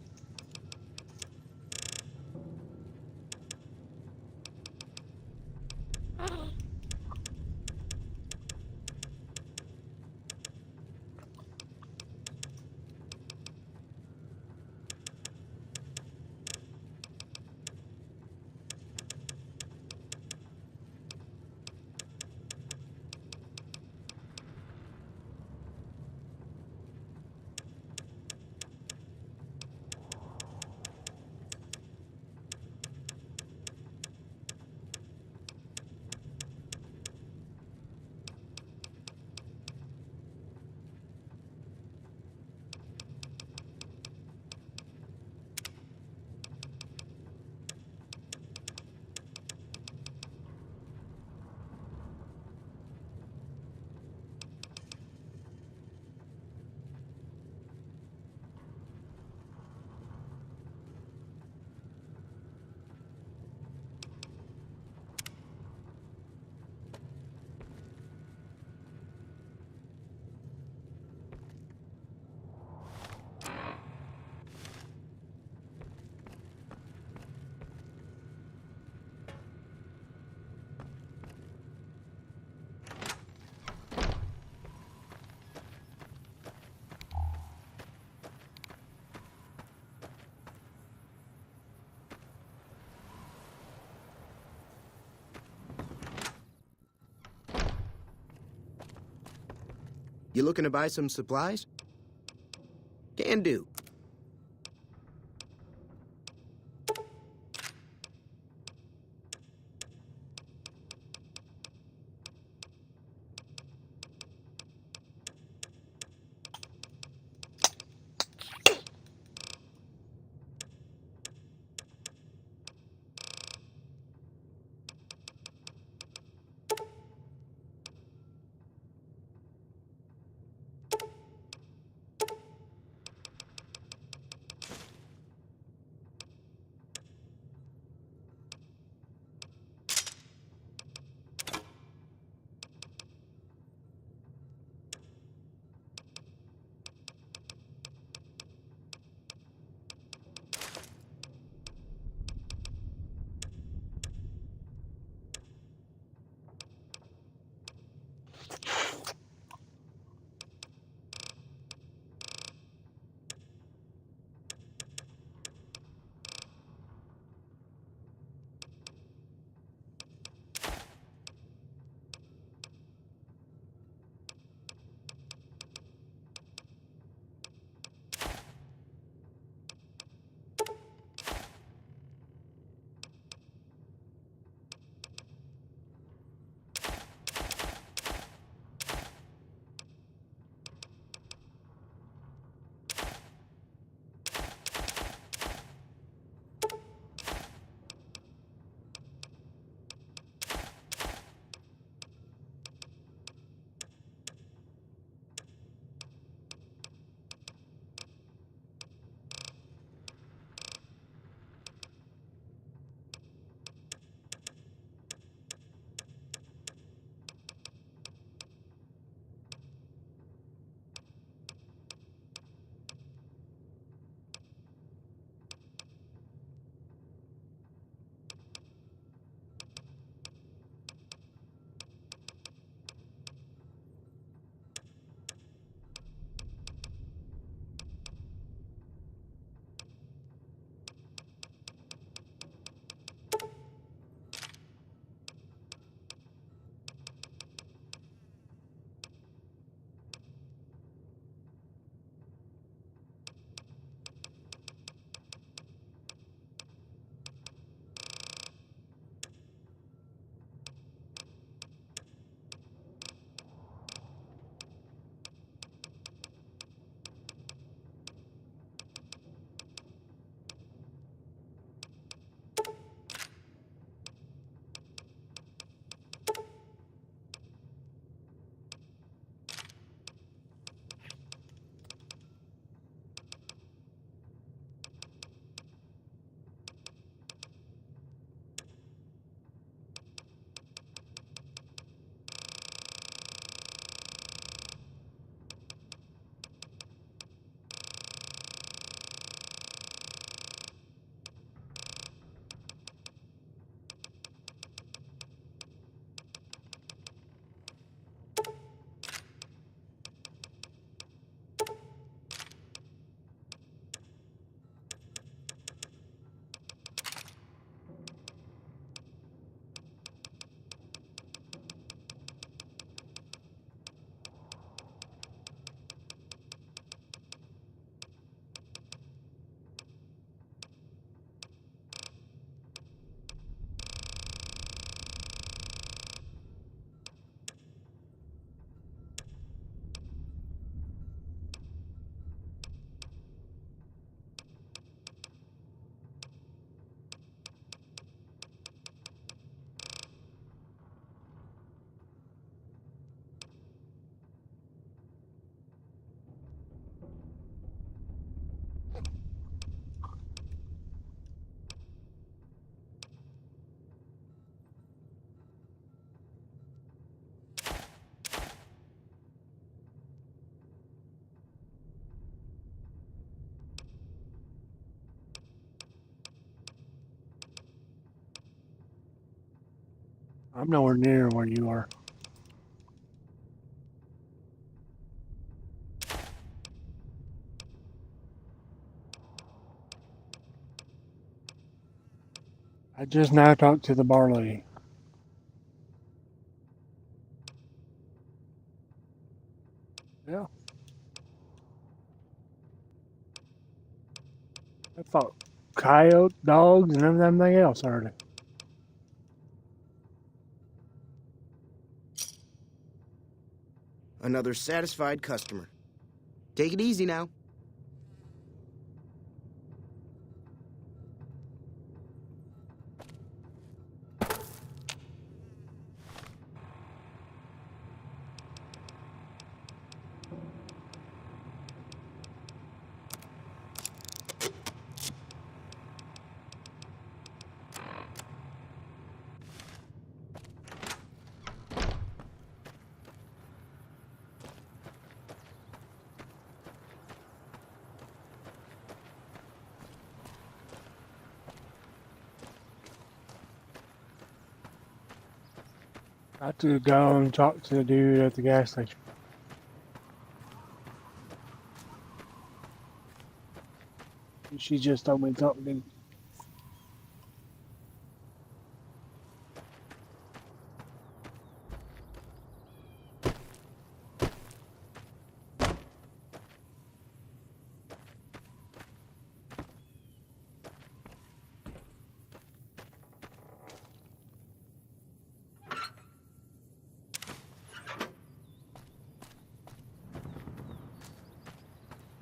You looking to buy some supplies? Can do. I'm nowhere near where you are. I just now talked to the barley. Yeah. I fought coyote, dogs, and everything else already. Another satisfied customer. Take it easy now. I had to go and talk to the dude at the gas station. She just told me something.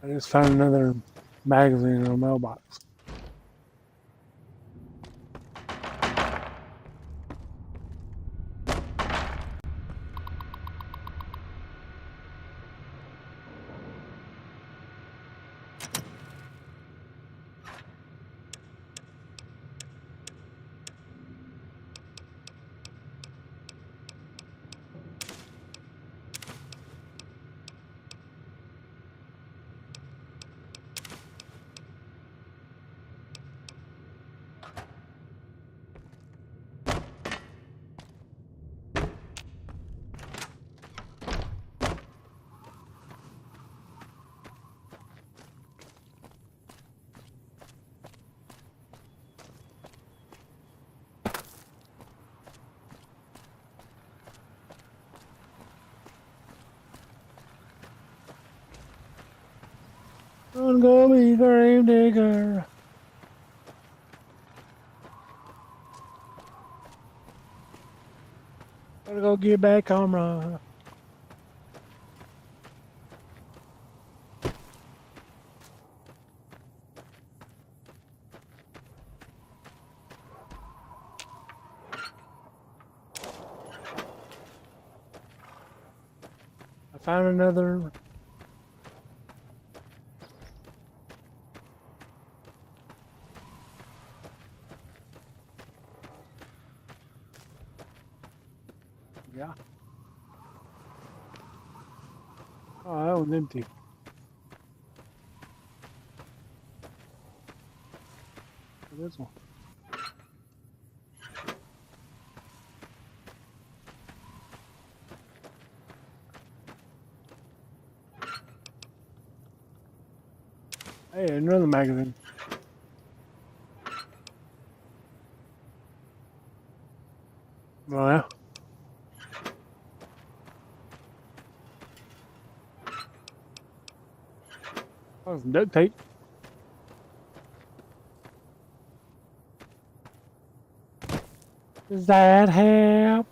I just found another magazine in a mailbox. I'm gonna be grave digger. Gotta go get back camera. I found another. Yeah. Oh, that one's empty. This one. Hey, another magazine. Oh, yeah. Oh, some duct tape. Does that help?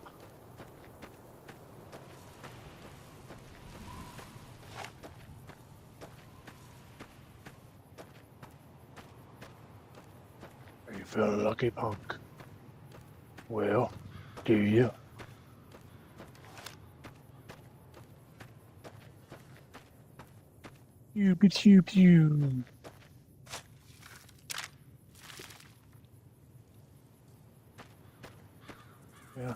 Are you feeling lucky, punk? Well, do you? Pew, pew, pew, pew. Yeah.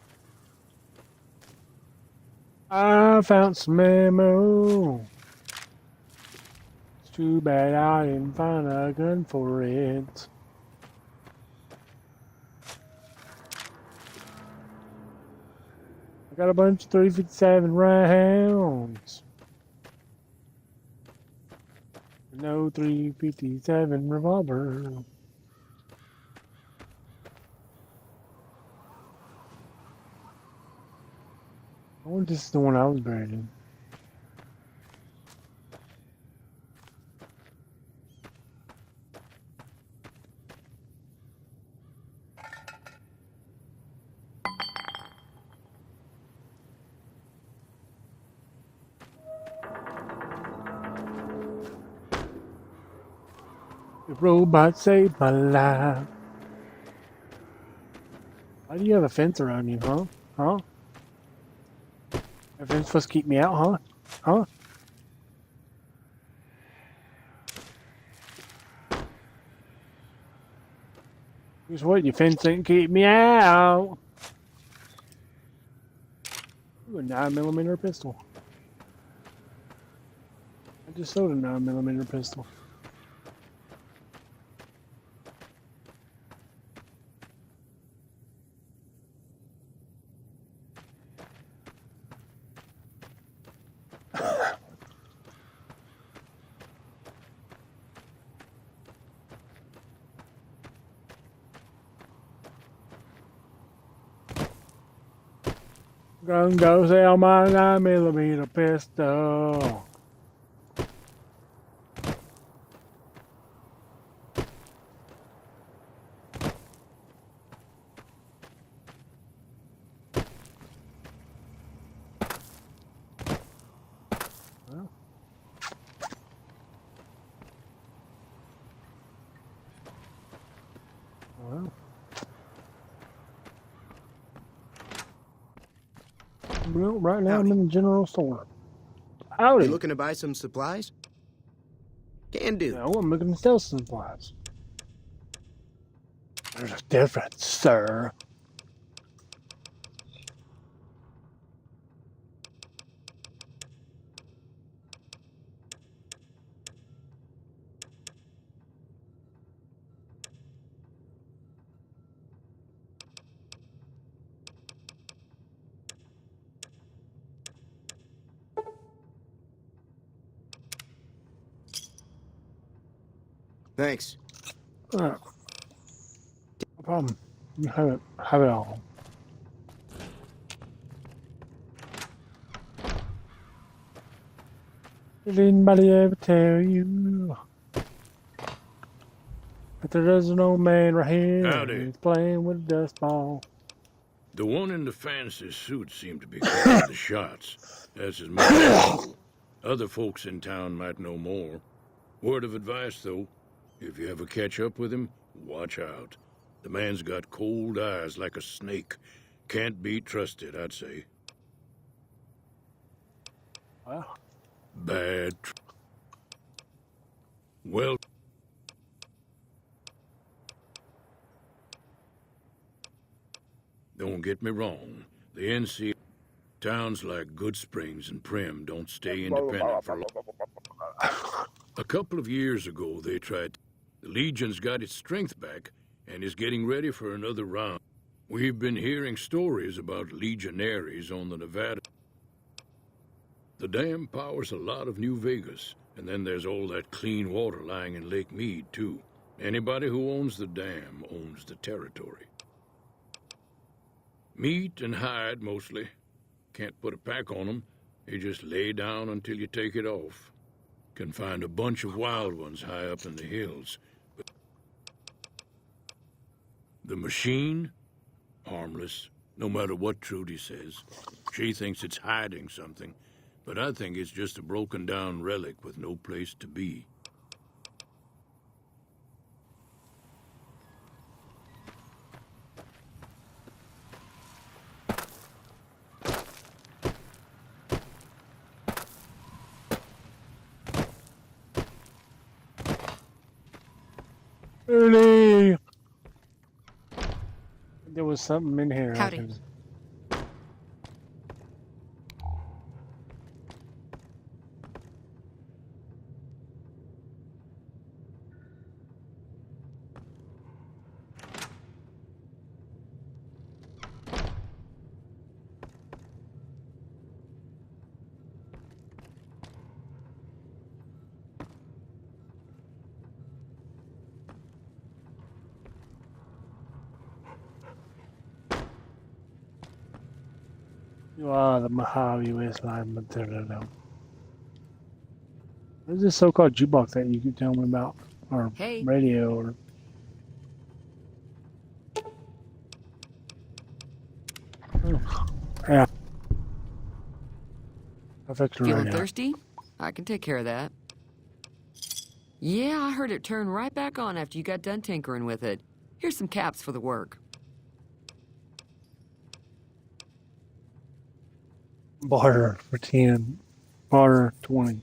I found some ammo. It's too bad I didn't find a gun for it. I got a bunch of 357 rounds. No 357 revolver. I wonder if this is the one I was buried in. The robot saved my life. Why do you have a fence around you, huh? Huh? A fence supposed to keep me out, huh? Huh? Guess what? Your fence didn't keep me out. Ooh, a 9mm pistol. I just sold a 9mm pistol. Gonna go sell my 9mm pistol. Well, right now I'm in the general store. Howdy. You looking to buy some supplies? Can do. No, I'm looking to sell some supplies. There's a difference, sir. Thanks. No problem. You have it all. Did anybody ever tell you that there's an old man right here Howdy. who's playing with a dust ball? The one in the fancy suit seemed to be calling the shots. That's as much as I know. Other folks in town might know more. Word of advice, though. If you ever catch up with him, watch out. The man's got cold eyes like a snake. Can't be trusted, I'd say. Wow. Bad. Well... Don't get me wrong. The NC... Towns like Good Springs and Prim don't stay independent for long. A couple of years ago, they tried... The Legion's got its strength back and is getting ready for another round. We've been hearing stories about legionaries on the Nevada. The dam powers a lot of New Vegas, and then there's all that clean water lying in Lake Mead, too. Anybody who owns the dam owns the territory. Meat and hide, mostly. Can't put a pack on them. You just lay down until you take it off. Can find a bunch of wild ones high up in the hills. But the machine? Harmless, no matter what Trudy says. She thinks it's hiding something, but I think it's just a broken-down relic with no place to be. Ernie! There was something in here. Howdy. You are the Mojave Wasteland material. What is this so-called jukebox that you keep telling me about? Or Hey. radio, or... Oh, yeah. I fixed the Feeling radio. thirsty? I can take care of that. Yeah, I heard it turn right back on after you got done tinkering with it. Here's some caps for the work. Barter for 10. Barter 20.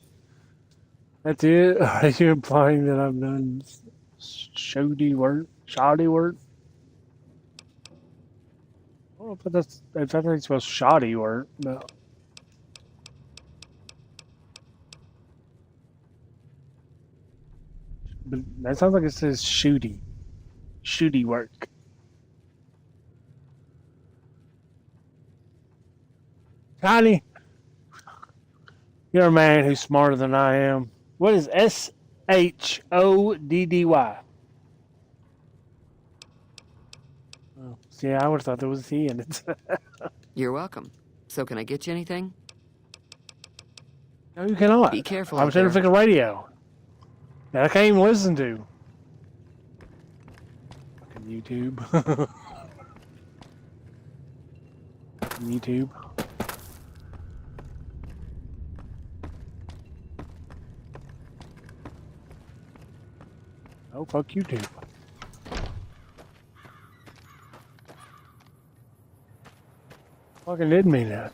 That's it? Are you implying that I've done shoddy work? Shoddy work? I don't know if that's, if I think it's supposed shoddy work, but... But that sounds like it says shooty. Shooty work. Tiny, you're a man who's smarter than I am. What is SHODDY? Oh, see, I would have thought there was a T in it. You're welcome. So can I get you anything? No, you cannot. Be careful. I'm trying to fix a radio that I can't even listen to. Fucking YouTube. YouTube. Oh, fuck YouTube. Fucking did mean that.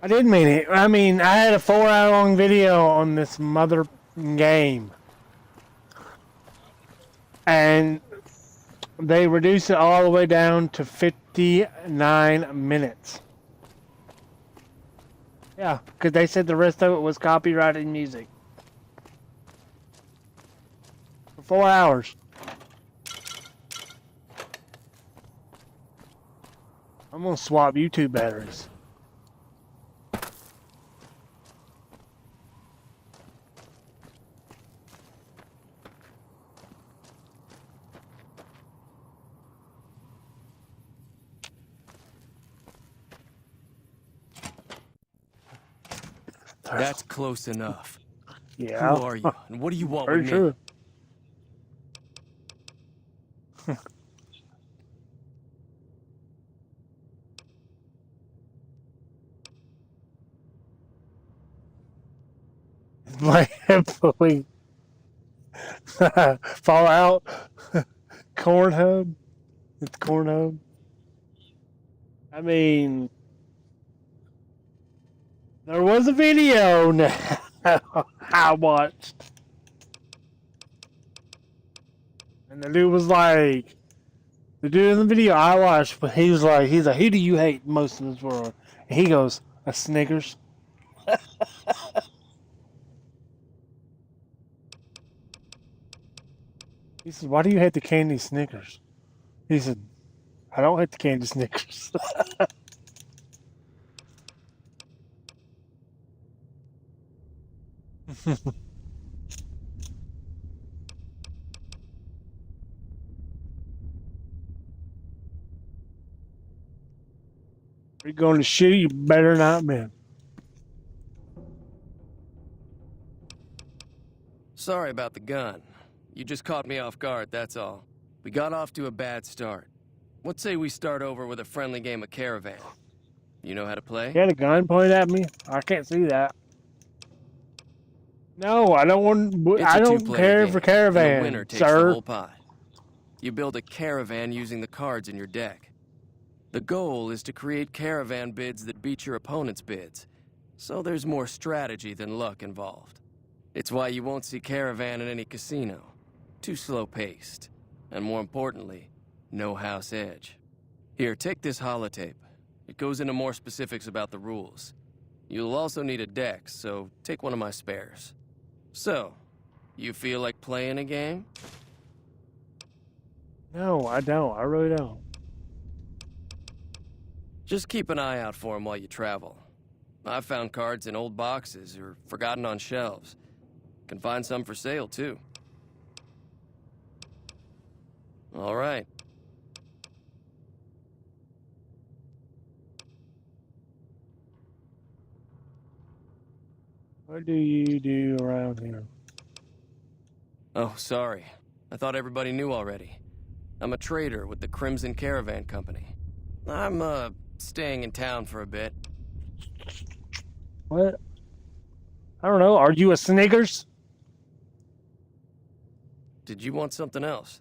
I did mean it. I mean, I had a 4-hour long video on this mother game. And they reduced it all the way down to 59 minutes. Yeah, because they said the rest of it was copyrighted music. For 4 hours. I'm gonna swap YouTube batteries. That's close enough. Yeah. Who are you, and what do you want Very with true. My heavily Fallout, Cornhub. It's Cornhub. I mean, there was a video now I watched, and the dude was like, the dude in the video I watched, but he's like, who do you hate most in this world? And he goes, a Snickers. He said, why do you hate the candy Snickers? He said, I don't hate the candy Snickers. If you're going to shoot, you better not, man. Sorry about the gun. You just caught me off guard, that's all. We got off to a bad start. What say we start over with a friendly game of Caravan? You know how to play? You had a gun pointed at me? I can't see that. No, I don't want. I don't care for Caravan, the winner takes the sir. whole pie. You build a caravan using the cards in your deck. The goal is to create caravan bids that beat your opponent's bids. So there's more strategy than luck involved. It's why you won't see Caravan in any casino. Too slow-paced. And more importantly, no house edge. Here, take this holotape. It goes into more specifics about the rules. You'll also need a deck, so take one of my spares. So, you feel like playing a game? No, I don't. I really don't. Just keep an eye out for them while you travel. I've found cards in old boxes or forgotten on shelves. Can find some for sale, too. All right. What do you do around here? Oh, sorry. I thought everybody knew already. I'm a trader with the Crimson Caravan Company. I'm, staying in town for a bit. What? I don't know. Are you a Snickers? Did you want something else?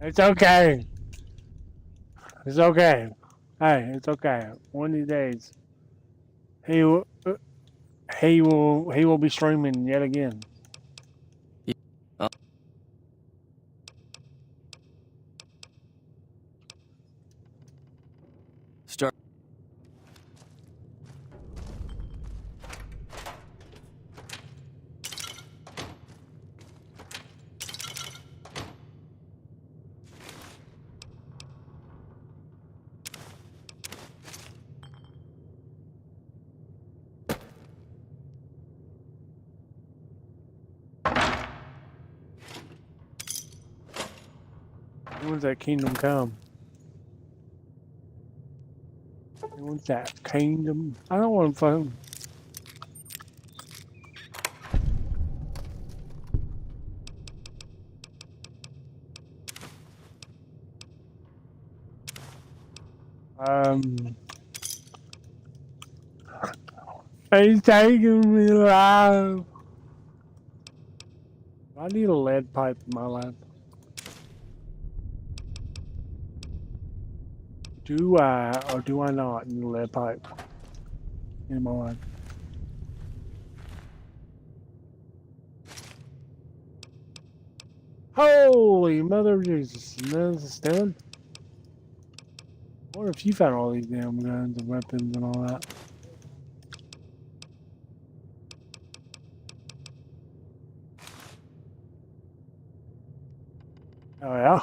It's okay. It's okay. Hey, it's okay. One of these days, he will be streaming yet again. Start. When's that kingdom come? When's that kingdom? I don't want to phone. He's taking me alive. I need a lead pipe in my life. Do I or do I not need a lead pipe in my life? Holy mother of Jesus. And this is still. I wonder if you found all these damn guns and weapons and all that. Oh yeah.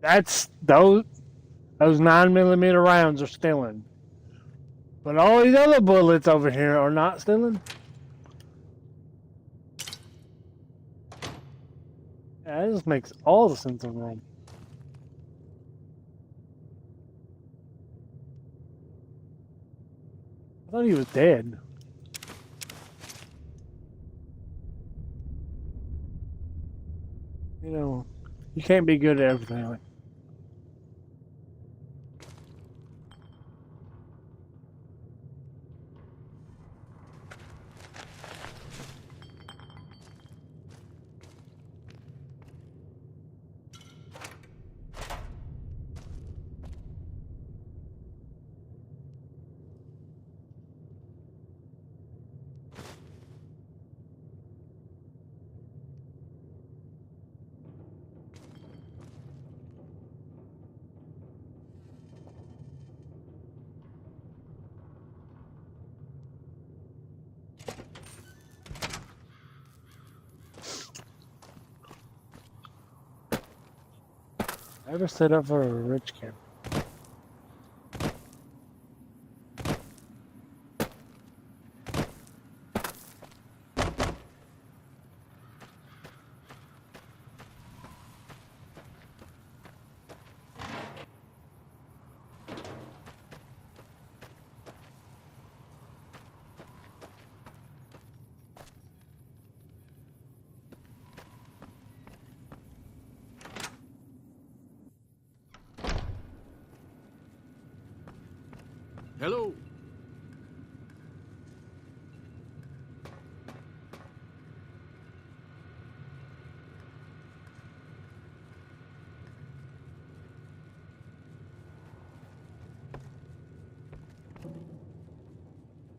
That's those 9mm rounds are stealing. But all these other bullets over here are not stealing. Yeah, this makes all the sense in the world. I thought he was dead. You know, you can't be good at everything. Ever set up for a rich kid? Hello.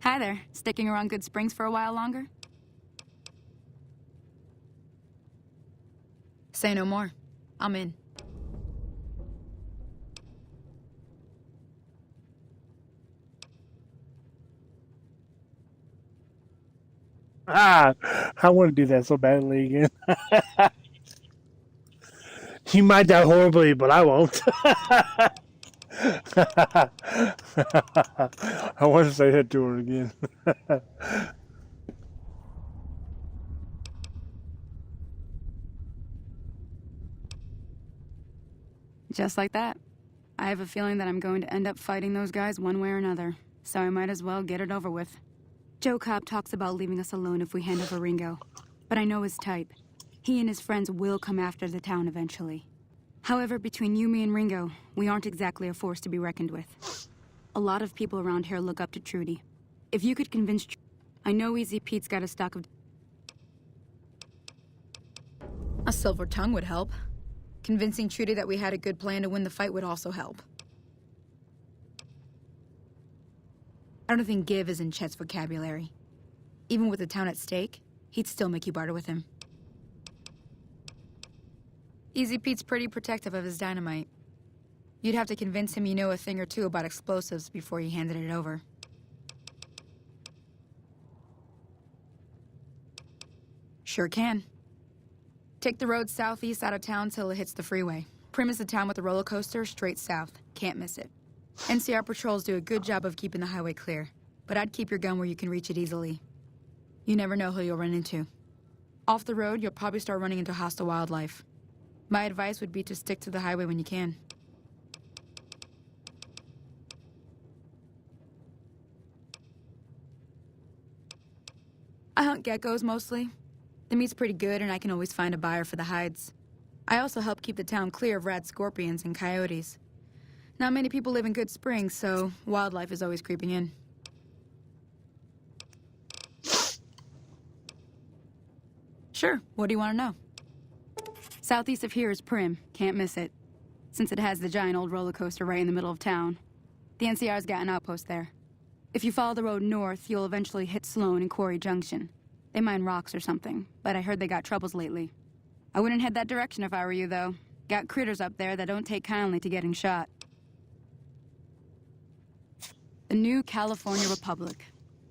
Hi there. Sticking around Good Springs for a while longer? Say no more. I'm in. I want to do that so badly again. You might die horribly, but I won't. I want to say that to her again. Just like that. I have a feeling that I'm going to end up fighting those guys one way or another, so I might as well get it over with. Joe Cobb talks about leaving us alone if we hand over Ringo. but I know his type. He and his friends will come after the town eventually. However, between you, me, and Ringo, we aren't exactly a force to be reckoned with. A lot of people around here look up to Trudy. If you could convince... I know Easy Pete's got a stock of... A silver tongue would help. Convincing Trudy that we had a good plan to win the fight would also help. I don't think give is in Chet's vocabulary. Even with the town at stake, he'd still make you barter with him. Easy Pete's pretty protective of his dynamite. You'd have to convince him you know a thing or two about explosives before you handed it over. Sure can. Take the road southeast out of town till it hits the freeway. Prim is the town with the roller coaster straight south. Can't miss it. NCR patrols do a good job of keeping the highway clear, but I'd keep your gun where you can reach it easily. You never know who you'll run into. Off the road, you'll probably start running into hostile wildlife. My advice would be to stick to the highway when you can. I hunt geckos mostly. The meat's pretty good and I can always find a buyer for the hides. I also help keep the town clear of rad scorpions and coyotes. Not many people live in Good Springs, so wildlife is always creeping in. Sure, what do you want to know? Southeast of here is Prim, can't miss it. Since it has the giant old roller coaster right in the middle of town. The NCR's got an outpost there. If you follow the road north, you'll eventually hit Sloan and Quarry Junction. They mine rocks or something, but I heard they got troubles lately. I wouldn't head that direction if I were you, though. Got critters up there that don't take kindly to getting shot. The new California Republic.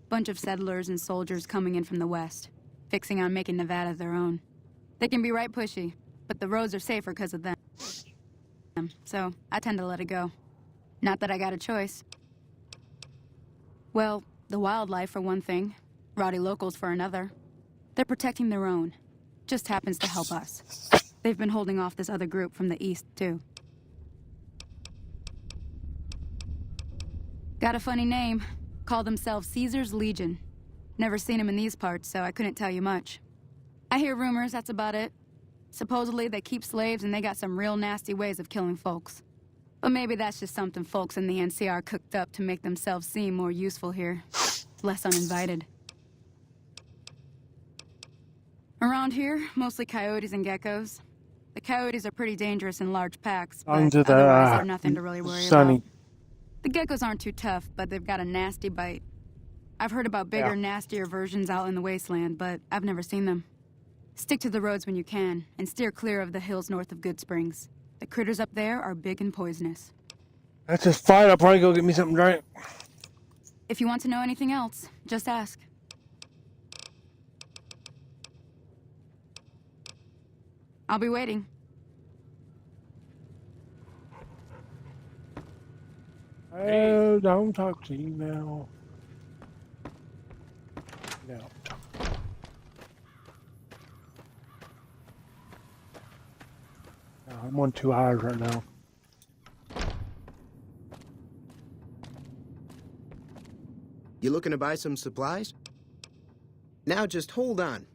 Bunch of settlers and soldiers coming in from the west, fixing on making Nevada their own. They can be right pushy, but the roads are safer because of them. So I tend to let it go. Not that I got a choice. Well, the wildlife for one thing, rowdy locals for another. They're protecting their own. Just happens to help us. They've been holding off this other group from the east, too. Got a funny name. Call themselves Caesar's Legion. Never seen them in these parts, so I couldn't tell you much. I hear rumors, that's about it. Supposedly they keep slaves and they got some real nasty ways of killing folks. But maybe that's just something folks in the NCR cooked up to make themselves seem more useful here. Less uninvited. Around here, mostly coyotes and geckos. The coyotes are pretty dangerous in large packs, but otherwise they're nothing to really worry about. The geckos aren't too tough, but they've got a nasty bite. I've heard about bigger, nastier versions out in the wasteland, but I've never seen them. Stick to the roads when you can, and steer clear of the hills north of Good Springs. The critters up there are big and poisonous. That's just fine. I'll probably go get me something to drink. If you want to know anything else, just ask. I'll be waiting. Oh, don't talk to email. No. I'm on 2 hours right now. You looking to buy some supplies? Now just hold on.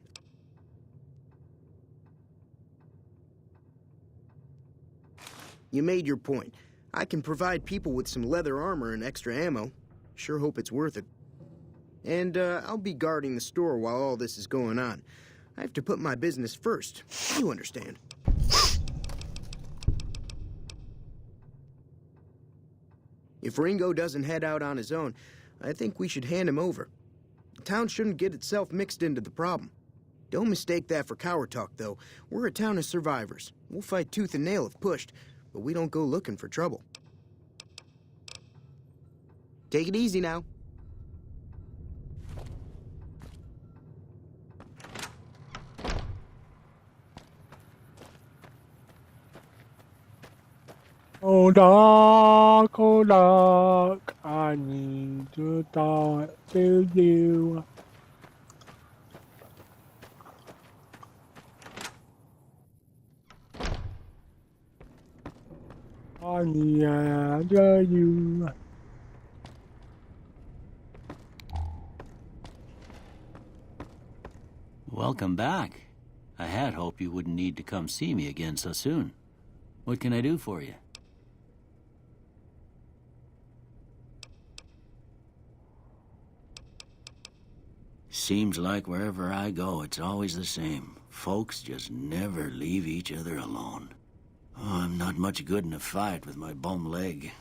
You made your point. I can provide people with some leather armor and extra ammo. Sure hope it's worth it. And I'll be guarding the store while all this is going on. I have to put my business first. You understand. If Ringo doesn't head out on his own, I think we should hand him over. The town shouldn't get itself mixed into the problem. Don't mistake that for coward talk, though. We're a town of survivors. We'll fight tooth and nail if pushed, but we don't go looking for trouble. Take it easy now. Oh, Doc, I need to talk to you. I need you. Welcome back. I had hoped you wouldn't need to come see me again so soon. What can I do for you? Seems like wherever I go, it's always the same. Folks just never leave each other alone. Oh, I'm not much good in a fight with my bum leg.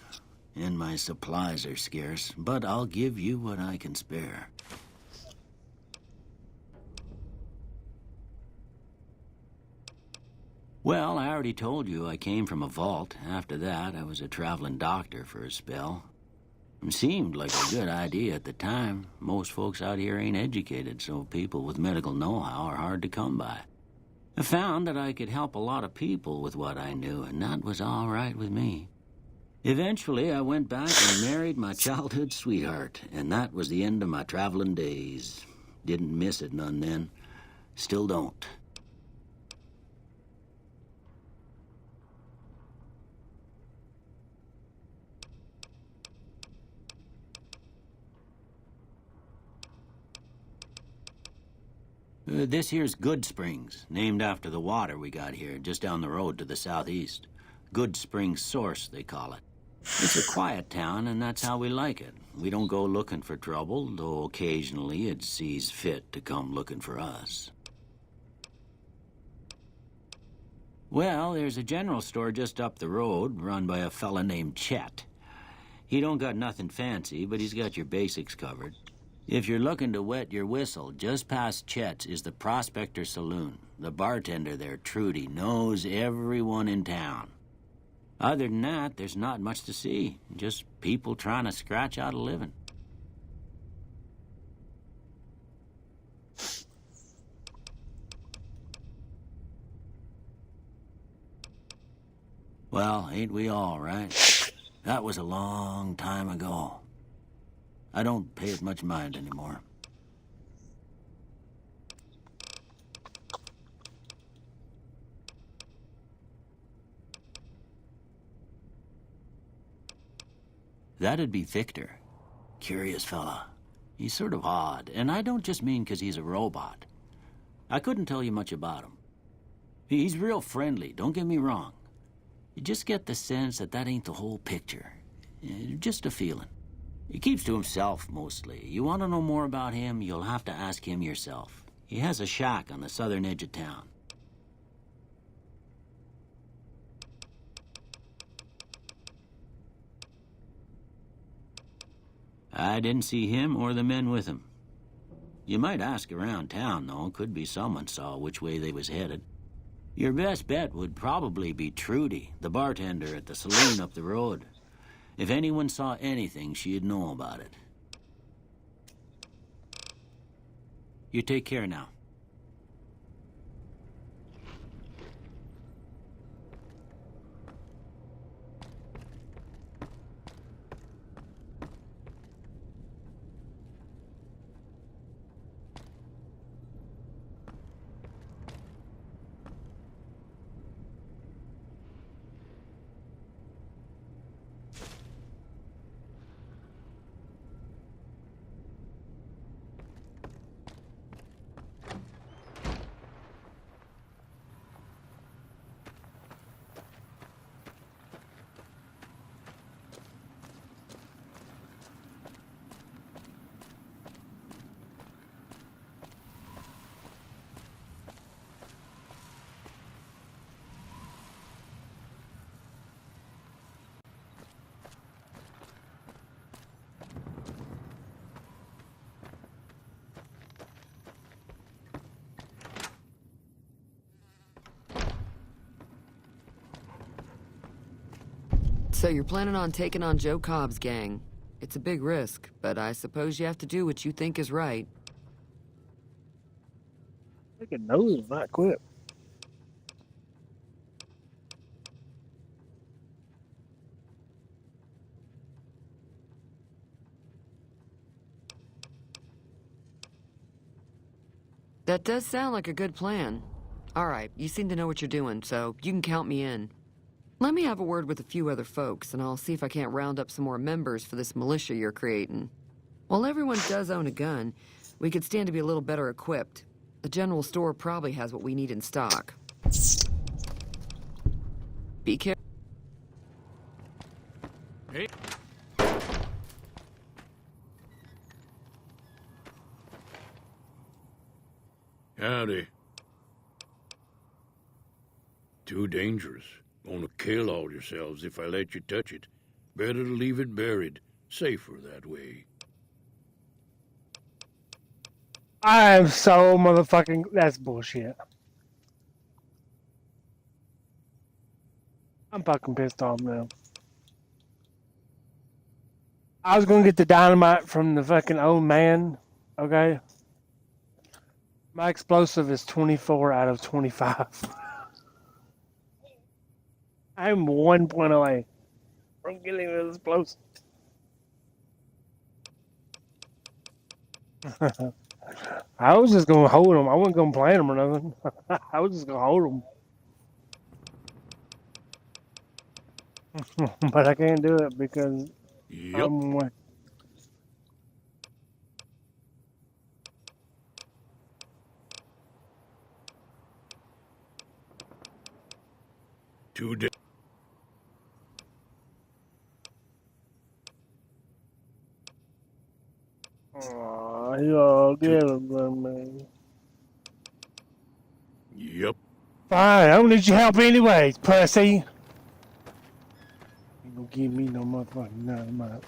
And my supplies are scarce, but I'll give you what I can spare. Well, I already told you I came from a vault. After that, I was a traveling doctor for a spell. It seemed like a good idea at the time. Most folks out here ain't educated, so people with medical know-how are hard to come by. I found that I could help a lot of people with what I knew, and that was all right with me. Eventually, I went back and married my childhood sweetheart, and that was the end of my traveling days. Didn't miss it none then. Still don't. This here's Good Springs, named after the water we got here, just down the road to the southeast. Good Springs Source, they call it. It's a quiet town, and that's how we like it. We don't go looking for trouble, though occasionally it sees fit to come looking for us. Well, there's a general store just up the road, run by a fella named Chet. He don't got nothing fancy, but he's got your basics covered. If you're looking to wet your whistle, just past Chet's is the Prospector Saloon. The bartender there, Trudy, knows everyone in town. Other than that, there's not much to see. Just people trying to scratch out a living. Well, ain't we all, right? That was a long time ago. I don't pay it much mind anymore. That'd be Victor. Curious fella. He's sort of odd, and I don't just mean 'cause he's a robot. I couldn't tell you much about him. He's real friendly, don't get me wrong. You just get the sense that that ain't the whole picture. Just a feeling. He keeps to himself, mostly. You want to know more about him, you'll have to ask him yourself. He has a shack on the southern edge of town. I didn't see him or the men with him. You might ask around town, though. Could be someone saw which way they was headed. Your best bet would probably be Trudy, the bartender at the saloon up the road. If anyone saw anything, she'd know about it. You take care now. So you're planning on taking on Joe Cobb's gang. It's a big risk, but I suppose you have to do what you think is right. Freaking nose is not quit. That does sound like a good plan. All right, you seem to know what you're doing, so you can count me in. Let me have a word with a few other folks, and I'll see if I can't round up some more members for this militia you're creating. While everyone does own a gun, we could stand to be a little better equipped, The general store probably has what we need in stock. Be careful. Hey. Howdy. Too dangerous. Gonna kill all yourselves if I let you touch it. Better to leave it buried. Safer that way. I am so motherfucking... That's bullshit. I'm fucking pissed off now. I was gonna get the dynamite from the fucking old man, okay? My explosive is 24 out of 25. I'm 1 point away from getting the explosive. I was just gonna hold them. I wasn't gonna plant them or nothing. I was just gonna hold them. But I can't do it because I'm away. Today. Aw, y'all get him, man. Yep. Fine, I don't need your help anyways, pussy. You don't give me no motherfucking dynamite.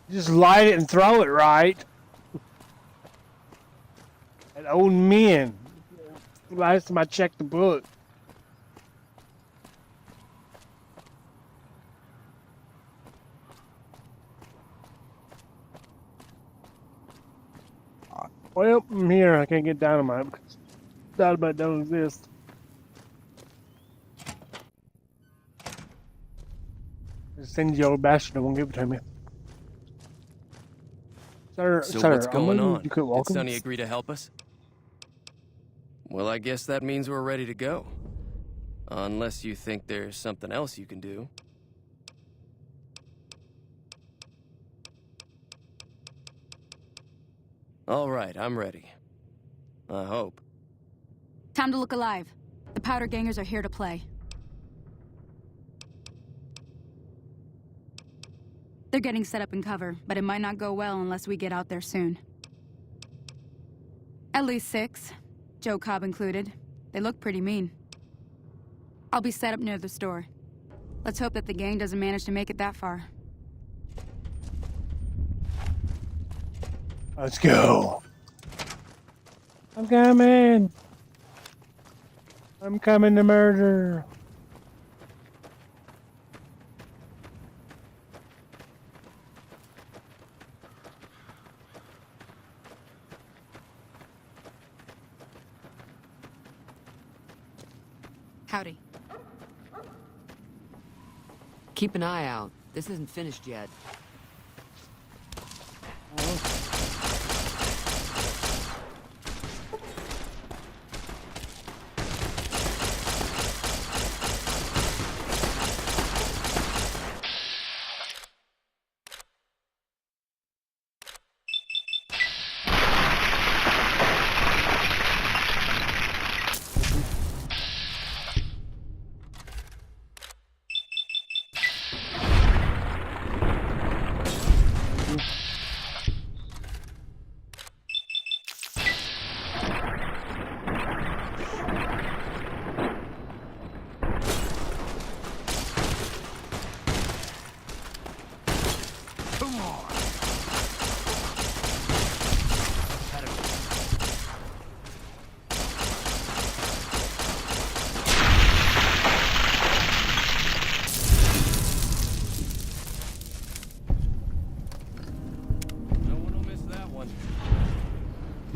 Just light it and throw it right. At old men. Last time I checked the book. Well, I'm here. I can't get dynamite because dynamite don't exist. Just send you old bastard. I won't give it to me. Sir, So sir, what's going on? You could walk Did Sonny agree to help us? Well, I guess that means we're ready to go. Unless you think there's something else you can do. All right, I'm ready. I hope. Time to look alive. The powder gangers are here to play. They're getting set up in cover, but it might not go well unless we get out there soon. At least 6, Joe Cobb included. They look pretty mean. I'll be set up near the store. Let's hope that the gang doesn't manage to make it that far. Let's go. I'm coming. I'm coming to murder. Howdy. Keep an eye out. This isn't finished yet.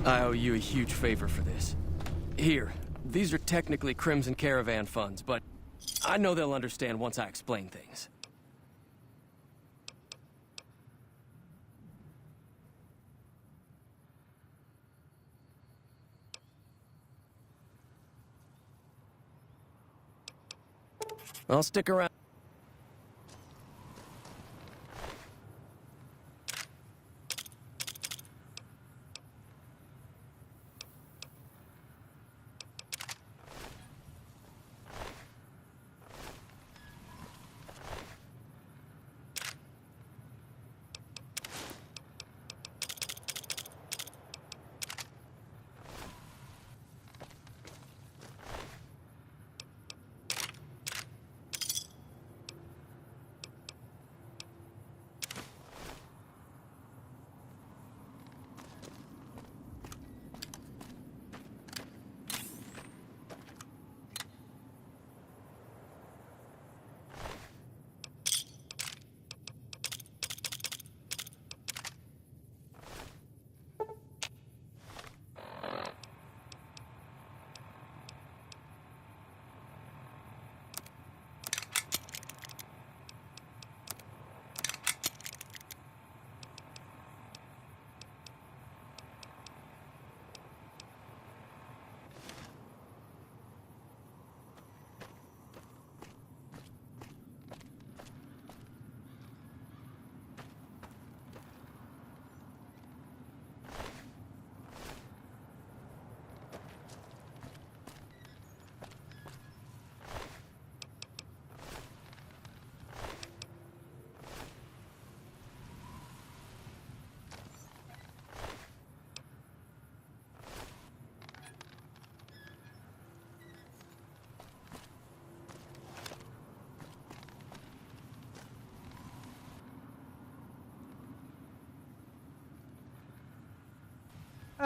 I owe you a huge favor for this. Here, these are technically Crimson Caravan funds, but I know they'll understand once I explain things. I'll stick around.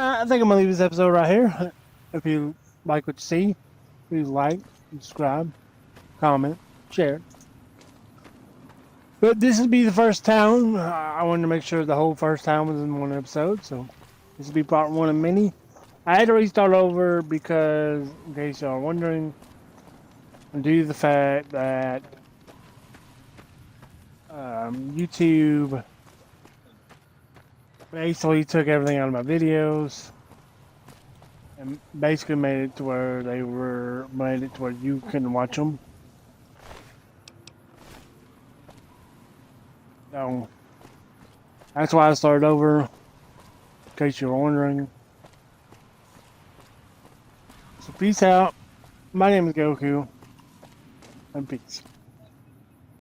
I think I'm gonna leave this episode right here. If you like what you see, please like, subscribe, comment, share. But this would be the first town. I wanted to make sure the whole first town was in one episode, so this will be part one of many. I had to restart over because, in case y'all are wondering, due to the fact that YouTube basically took everything out of my videos and basically made it to where you couldn't watch them. So that's why I started over, in case you're wondering. So peace out. My name is Goku, and peace.